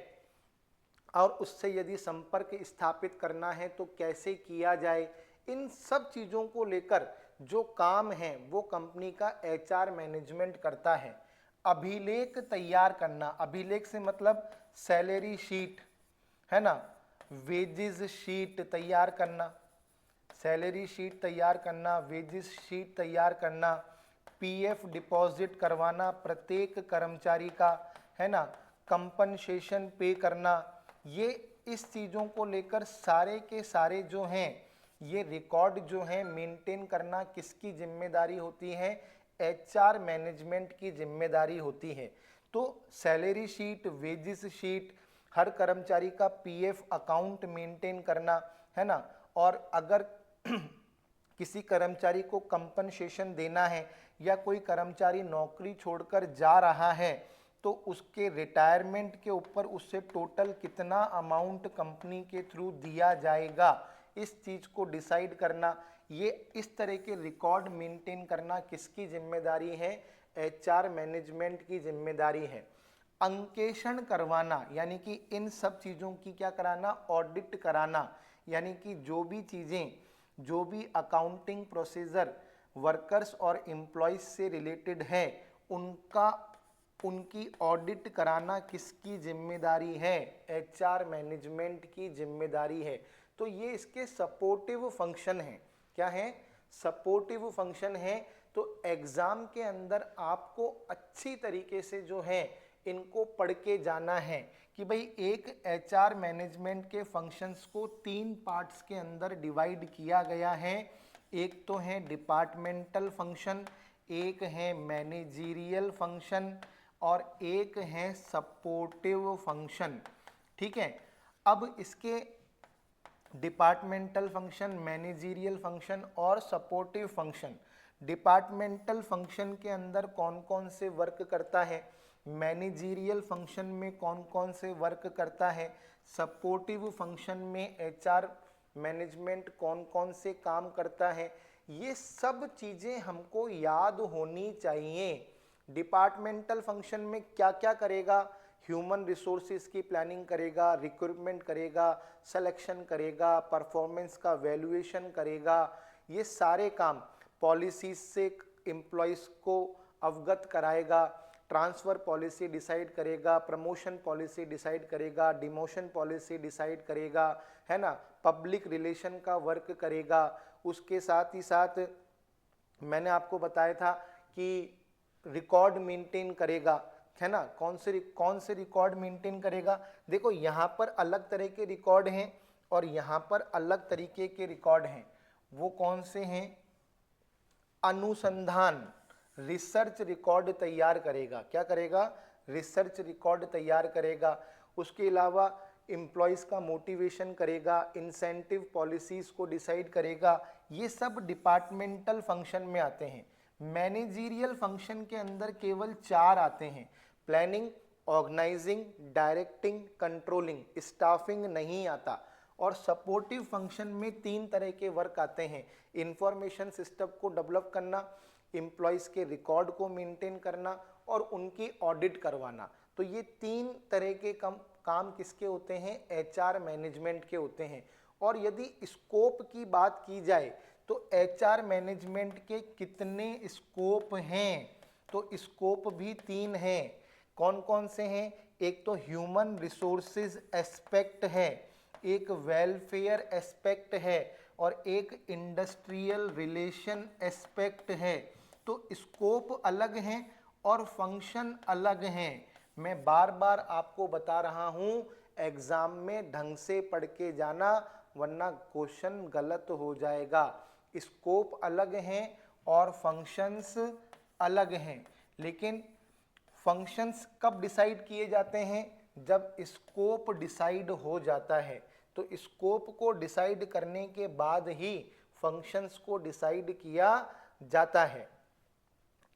और उससे यदि संपर्क स्थापित करना है तो कैसे किया जाए। इन सब चीज़ों को लेकर जो काम है वो कंपनी का एचआर मैनेजमेंट करता है। अभिलेख तैयार करना, अभिलेख से मतलब सैलरी शीट है ना, वेजेस शीट तैयार करना, सैलरी शीट तैयार करना, वेजेस शीट तैयार करना, पीएफ डिपॉजिट करवाना प्रत्येक कर्मचारी का, है ना, कंपनसेशन पे करना। ये इस चीज़ों को लेकर सारे के सारे जो हैं ये रिकॉर्ड जो है मेंटेन करना किसकी जिम्मेदारी होती है, एचआर मैनेजमेंट की जिम्मेदारी होती है। तो सैलरी शीट, वेजेस शीट, हर कर्मचारी का पीएफ अकाउंट मेंटेन करना, है ना, और अगर किसी कर्मचारी को कंपनसेशन देना है या कोई कर्मचारी नौकरी छोड़कर जा रहा है तो उसके रिटायरमेंट के ऊपर उससे टोटल कितना अमाउंट कंपनी के थ्रू दिया जाएगा, इस चीज़ को डिसाइड करना, ये इस तरह के रिकॉर्ड मेंटेन करना किसकी जिम्मेदारी है, एचआर मैनेजमेंट की जिम्मेदारी है। अंकेक्षण करवाना, यानी कि इन सब चीज़ों की क्या कराना, ऑडिट कराना, यानी कि जो भी चीज़ें, जो भी अकाउंटिंग प्रोसीजर वर्कर्स और एम्प्लॉयज से रिलेटेड है उनका उनकी ऑडिट कराना किसकी जिम्मेदारी है? एचआर मैनेजमेंट की जिम्मेदारी है। तो ये इसके सपोर्टिव फंक्शन है। क्या है? सपोर्टिव फंक्शन है। तो एग्जाम के अंदर आपको अच्छी तरीके से जो है इनको पढ़ के जाना है कि भाई एक एचआर मैनेजमेंट के फंक्शंस को 3 पार्ट्स के अंदर डिवाइड किया गया है। एक तो है डिपार्टमेंटल फंक्शन, एक है मैनेजीरियल फंक्शन और एक है सपोर्टिव फंक्शन। ठीक है, अब इसके डिपार्टमेंटल फंक्शन, मैनेजीरियल फंक्शन और सपोर्टिव फंक्शन, डिपार्टमेंटल फंक्शन के अंदर कौन कौन से वर्क करता है, मैनेजीरियल फंक्शन में कौन कौन से वर्क करता है, सपोर्टिव फंक्शन में एचआर मैनेजमेंट कौन कौन से काम करता है, ये सब चीज़ें हमको याद होनी चाहिए। डिपार्टमेंटल फंक्शन में क्या क्या करेगा? ह्यूमन रिसोर्सेज की प्लानिंग करेगा, रिक्रूटमेंट करेगा, सिलेक्शन करेगा, परफॉर्मेंस का वैल्यूएशन करेगा, ये सारे काम पॉलिसीज से एम्प्लॉयज़ को अवगत कराएगा, ट्रांसफ़र पॉलिसी डिसाइड करेगा, प्रमोशन पॉलिसी डिसाइड करेगा, डिमोशन पॉलिसी डिसाइड करेगा, है ना, पब्लिक रिलेशन का वर्क करेगा। उसके साथ ही साथ मैंने आपको बताया था कि रिकॉर्ड मेंटेन करेगा, है ना। कौन से रिकॉर्ड मेंटेन करेगा? देखो यहाँ पर अलग तरह के रिकॉर्ड हैं और यहाँ पर अलग तरीके के रिकॉर्ड हैं। वो कौन से हैं? अनुसंधान, रिसर्च रिकॉर्ड तैयार करेगा। क्या करेगा? रिसर्च रिकॉर्ड तैयार करेगा। उसके अलावा एम्प्लॉयज़ का मोटिवेशन करेगा, इंसेंटिव पॉलिसीज को डिसाइड करेगा। ये सब डिपार्टमेंटल फंक्शन में आते हैं। मैनेजीरियल फंक्शन के अंदर केवल 4 आते हैं: planning, organising, directing, controlling. Staffing नहीं आता। और सपोर्टिव फंक्शन में 3 तरह के वर्क आते हैं: इंफॉर्मेशन सिस्टम को डेवलप करना, एम्प्लॉयज़ के रिकॉर्ड को मेंटेन करना और उनकी ऑडिट करवाना। तो ये 3 तरह के काम किसके होते हैं? एचआर मैनेजमेंट के होते हैं। और यदि स्कोप की बात की जाए तो एचआर मैनेजमेंट के कितने स्कोप हैं? तो स्कोप भी 3 हैं। कौन कौन से हैं? एक तो ह्यूमन रिसोर्सेज एस्पेक्ट है, एक वेलफेयर एस्पेक्ट है और एक इंडस्ट्रियल रिलेशन एस्पेक्ट है। तो स्कोप अलग हैं और फंक्शन अलग हैं। मैं बार बार आपको बता रहा हूं, एग्जाम में ढंग से पढ़ के जाना, वरना क्वेश्चन गलत हो जाएगा। स्कोप अलग हैं और फंक्शंस अलग हैं। लेकिन फंक्शंस कब डिसाइड किए जाते हैं? जब स्कोप डिसाइड हो जाता है। तो स्कोप को डिसाइड करने के बाद ही फंक्शंस को डिसाइड किया जाता है।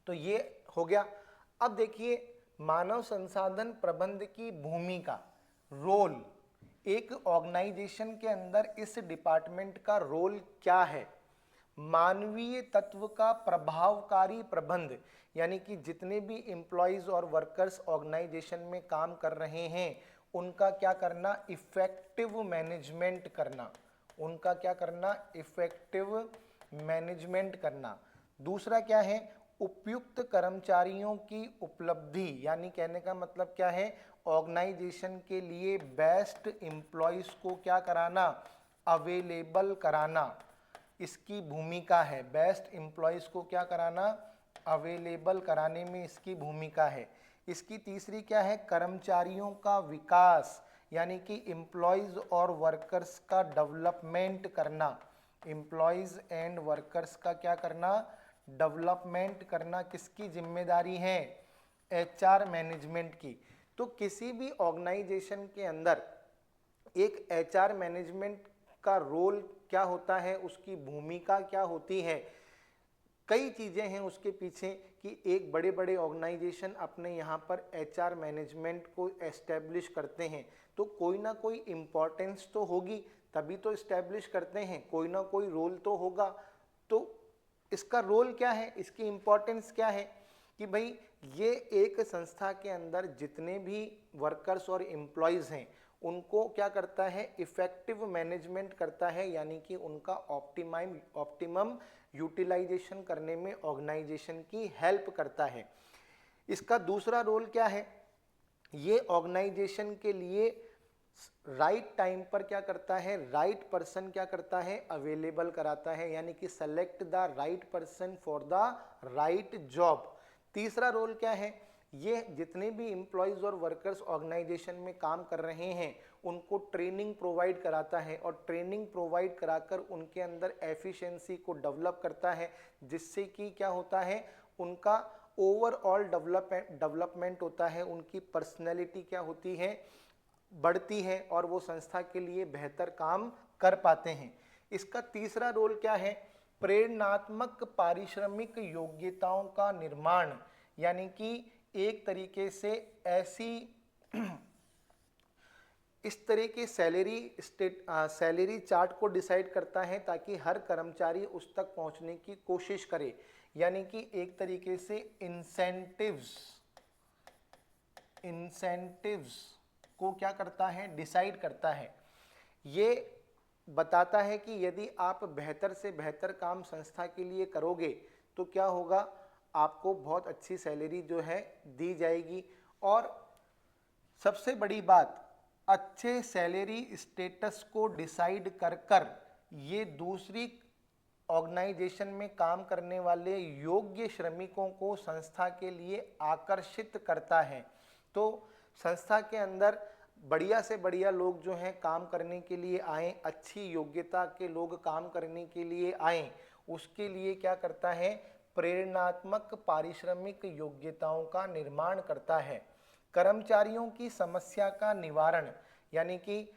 तो ये हो गया। अब देखिए, मानव संसाधन प्रबंध की भूमिका, रोल, एक ऑर्गेनाइजेशन के अंदर इस डिपार्टमेंट का रोल क्या है? मानवीय तत्व का प्रभावकारी प्रबंध, यानी कि जितने भी एम्प्लॉयज़ और वर्कर्स ऑर्गेनाइजेशन में काम कर रहे हैं उनका क्या करना? इफेक्टिव मैनेजमेंट करना। उनका क्या करना? इफेक्टिव मैनेजमेंट करना। दूसरा क्या है? उपयुक्त कर्मचारियों की उपलब्धि, यानी कहने का मतलब क्या है? ऑर्गेनाइजेशन के लिए बेस्ट एम्प्लॉयज़ को क्या कराना? अवेलेबल कराना। इसकी भूमिका है। बेस्ट एम्प्लॉयज़ को क्या कराना? अवेलेबल कराने में इसकी भूमिका है। इसकी तीसरी क्या है? कर्मचारियों का विकास, यानी कि एम्प्लॉयज़ और वर्कर्स का डेवलपमेंट करना। एम्प्लॉयज़ एंड वर्कर्स का क्या करना? डेवलपमेंट करना। किसकी जिम्मेदारी है? एचआर मैनेजमेंट की। तो किसी भी ऑर्गेनाइजेशन के अंदर एक एचआर मैनेजमेंट का रोल क्या होता है, उसकी भूमिका क्या होती है? कई चीज़ें हैं उसके पीछे कि एक बड़े बड़े ऑर्गेनाइजेशन अपने यहाँ पर एचआर मैनेजमेंट को एस्टेब्लिश करते हैं। तो कोई ना कोई इम्पोर्टेंस तो होगी, तभी तो एस्टेब्लिश करते हैं। कोई ना कोई रोल तो होगा। तो इसका रोल क्या है? इसकी इम्पोर्टेंस क्या है? कि भाई ये एक संस्था के अंदर जितने भी वर्कर्स और एम्प्लॉयज़ हैं उनको क्या करता है? इफेक्टिव मैनेजमेंट करता है, यानी कि उनका ऑप्टिमम यूटिलाइजेशन करने में ऑर्गेनाइजेशन की हेल्प करता है। इसका दूसरा रोल क्या है, ये ऑर्गेनाइजेशन के लिए राइट टाइम पर क्या करता है, राइट पर्सन क्या करता है, अवेलेबल कराता है, यानी कि select the right person for the right job. तीसरा रोल क्या है, ये जितने भी एम्प्लॉयज और वर्कर्स ऑर्गेनाइजेशन में काम कर रहे हैं उनको ट्रेनिंग प्रोवाइड कराता है, और ट्रेनिंग प्रोवाइड कराकर उनके अंदर एफिशिएंसी को डेवलप करता है, जिससे कि क्या होता है, उनका ओवरऑल डेवलपमेंट होता है, उनकी पर्सनैलिटी क्या होती है, बढ़ती है, और वो संस्था के लिए बेहतर काम कर पाते हैं। इसका तीसरा रोल क्या है, प्रेरणात्मक पारिश्रमिक योग्यताओं का निर्माण, यानी कि एक तरीके से ऐसी इस तरह के सैलरी चार्ट को डिसाइड करता है ताकि हर कर्मचारी उस तक पहुंचने की कोशिश करे, यानी कि एक तरीके से इंसेंटिव्स को क्या करता है, डिसाइड करता है। ये बताता है कि यदि आप बेहतर से बेहतर काम संस्था के लिए करोगे तो क्या होगा, आपको बहुत अच्छी सैलरी जो है दी जाएगी। और सबसे बड़ी बात, अच्छे सैलरी स्टेटस को डिसाइड कर कर ये दूसरी ऑर्गेनाइजेशन में काम करने वाले योग्य श्रमिकों को संस्था के लिए आकर्षित करता है। तो संस्था के अंदर बढ़िया से बढ़िया लोग जो हैं काम करने के लिए आए, अच्छी योग्यता के लोग काम करने के लिए आए, उसके लिए क्या करता है, प्रेरणात्मक पारिश्रमिक योग्यताओं का निर्माण करता है। कर्मचारियों की समस्या का निवारण, यानी कि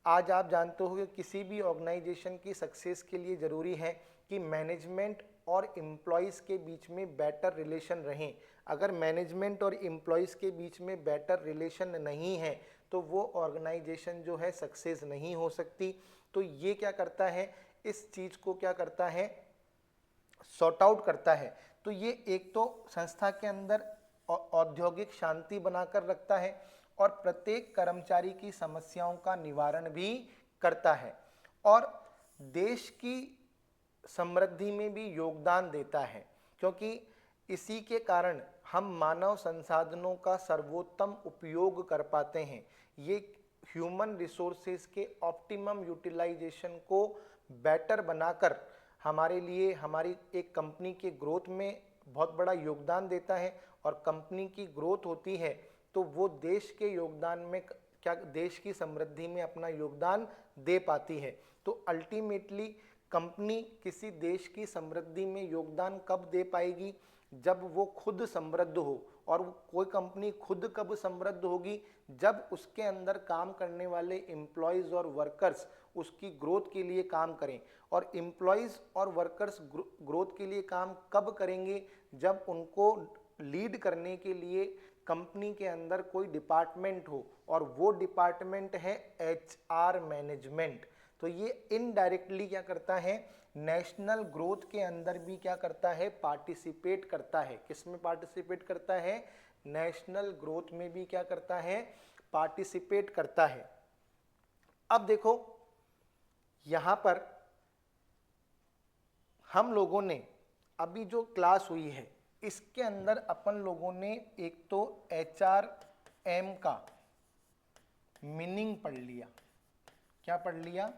आज आप जानते हो कि किसी भी ऑर्गेनाइजेशन की सक्सेस के लिए ज़रूरी है कि मैनेजमेंट और एम्प्लॉयज़ के बीच में बेटर रिलेशन रहें। अगर मैनेजमेंट और एम्प्लॉयज़ के बीच में बेटर रिलेशन नहीं है तो वो ऑर्गेनाइजेशन जो है सक्सेस नहीं हो सकती। तो ये क्या करता है, इस चीज़ को क्या करता है, सॉर्ट आउट करता है। तो ये एक तो संस्था के अंदर औद्योगिक शांति बनाकर रखता है और प्रत्येक कर्मचारी की समस्याओं का निवारण भी करता है, और देश की समृद्धि में भी योगदान देता है, क्योंकि इसी के कारण हम मानव संसाधनों का सर्वोत्तम उपयोग कर पाते हैं। ये ह्यूमन रिसोर्सेज के ऑप्टिमम यूटिलाइजेशन को बेटर बनाकर हमारे लिए, हमारी एक कंपनी के ग्रोथ में बहुत बड़ा योगदान देता है। और कंपनी की ग्रोथ होती है तो वो देश के योगदान में क्या, देश की समृद्धि में अपना योगदान दे पाती है। तो अल्टीमेटली कंपनी किसी देश की समृद्धि में योगदान कब दे पाएगी, जब वो खुद समृद्ध हो। और कोई कंपनी खुद कब समृद्ध होगी, जब उसके अंदर काम करने वाले एम्प्लॉयज़ और वर्कर्स उसकी ग्रोथ के लिए काम करें। और एम्प्लॉयज़ और वर्कर्स ग्रोथ के लिए काम कब करेंगे, जब उनको लीड करने के लिए कंपनी के अंदर कोई डिपार्टमेंट हो, और वो डिपार्टमेंट है HR मैनेजमेंट। तो ये इनडायरेक्टली क्या करता है, नेशनल ग्रोथ के अंदर भी क्या करता है, पार्टिसिपेट करता है। किस में पार्टिसिपेट करता है, नेशनल ग्रोथ में भी क्या करता है, पार्टिसिपेट करता है। अब देखो यहां पर हम लोगों ने अभी जो क्लास हुई है इसके अंदर अपन लोगों ने एक तो HRM का मीनिंग पढ़ लिया। क्या पढ़ लिया,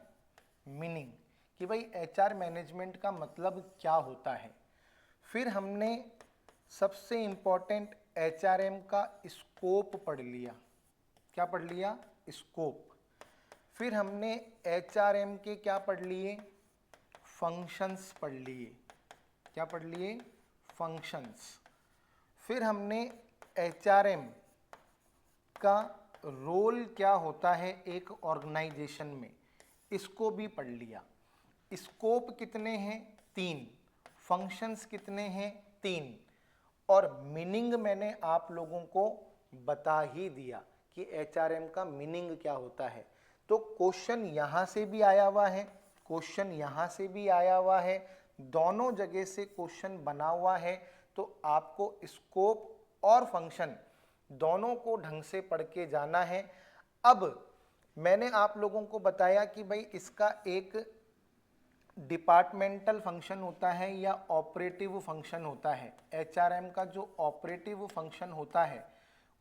मीनिंग, कि भाई HR मैनेजमेंट का मतलब क्या होता है। फिर हमने सबसे इम्पोर्टेंट HRM का स्कोप पढ़ लिया। क्या पढ़ लिया, स्कोप। फिर हमने HRM के क्या पढ़ लिए, फंक्शंस पढ़ लिए। क्या पढ़ लिए, फंक्शंस। फिर हमने HRM का रोल क्या होता है एक ऑर्गेनाइजेशन में, इसको भी पढ़ लिया। स्कोप कितने हैं, 3। फंक्शंस कितने हैं, 3। और मीनिंग मैंने आप लोगों को बता ही दिया कि HRM का मीनिंग क्या होता है। तो क्वेश्चन यहाँ से भी आया हुआ है, क्वेश्चन यहाँ से भी आया हुआ है, दोनों जगह से क्वेश्चन बना हुआ है। तो आपको स्कोप और फंक्शन दोनों को ढंग से पढ़ के जाना है। अब मैंने आप लोगों को बताया कि भाई इसका एक डिपार्टमेंटल फंक्शन होता है या ऑपरेटिव फंक्शन होता है। एचआरएम का जो ऑपरेटिव फंक्शन होता है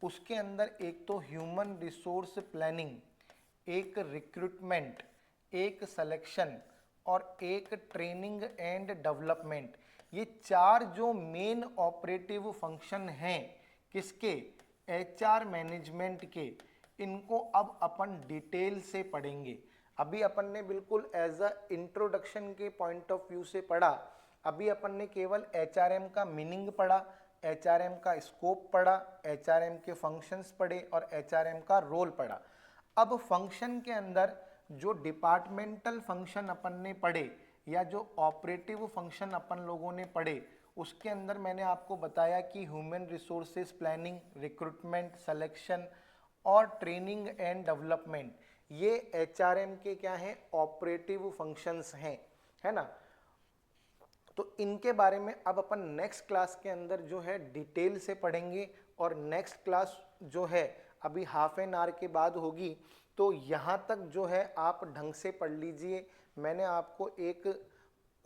उसके अंदर एक तो ह्यूमन रिसोर्स प्लानिंग, एक रिक्रूटमेंट, एक सिलेक्शन और एक ट्रेनिंग एंड डेवलपमेंट, ये चार जो मेन ऑपरेटिव फंक्शन हैं किसके, एचआर मैनेजमेंट के, इनको अब अपन डिटेल से पढ़ेंगे। अभी अपन ने बिल्कुल एज अ इंट्रोडक्शन के पॉइंट ऑफ व्यू से पढ़ा। अभी अपन ने केवल एचआरएम का मीनिंग पढ़ा, एचआरएम का स्कोप पढ़ा, एचआरएम के फंक्शंस पढ़े और एचआरएम का रोल पढ़ा। अब फंक्शन के अंदर जो डिपार्टमेंटल फंक्शन अपन ने पढ़े या जो ऑपरेटिव फंक्शन अपन लोगों ने पढ़े, उसके अंदर मैंने आपको बताया कि human resources planning, recruitment, selection और ट्रेनिंग एंड डेवलपमेंट, ये एचआरएम के क्या हैं, ऑपरेटिव फंक्शंस हैं, है ना। तो इनके बारे में अब अपन नेक्स्ट क्लास के अंदर जो है डिटेल से पढ़ेंगे। और नेक्स्ट क्लास जो है अभी हाफ एन आवर के बाद होगी, तो यहाँ तक जो है आप ढंग से पढ़ लीजिए। मैंने आपको एक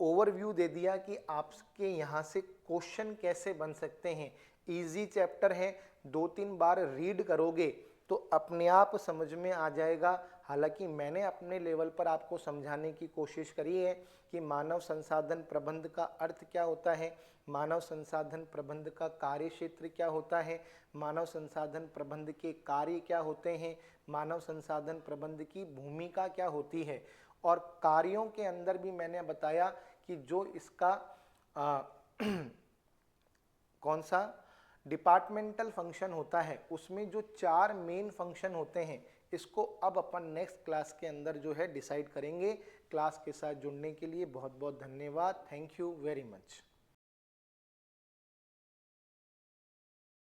ओवरव्यू दे दिया कि आपके यहाँ से क्वेश्चन कैसे बन सकते हैं। इजी चैप्टर है, 2-3 बार रीड करोगे तो अपने आप समझ में आ जाएगा। हालांकि मैंने अपने लेवल पर आपको समझाने की कोशिश करी है कि मानव संसाधन प्रबंध का अर्थ क्या होता है, मानव संसाधन प्रबंध का कार्य क्षेत्र क्या होता है, मानव संसाधन प्रबंध के कार्य क्या होते हैं, मानव संसाधन प्रबंध की भूमिका क्या होती है। और कार्यों के अंदर भी मैंने बताया कि जो इसका कौन सा डिपार्टमेंटल फंक्शन होता है उसमें जो 4 मेन फंक्शन होते हैं, इसको अब अपन नेक्स्ट क्लास के अंदर जो है डिसाइड करेंगे। क्लास के साथ जुड़ने के लिए बहुत बहुत धन्यवाद। Thank you very much.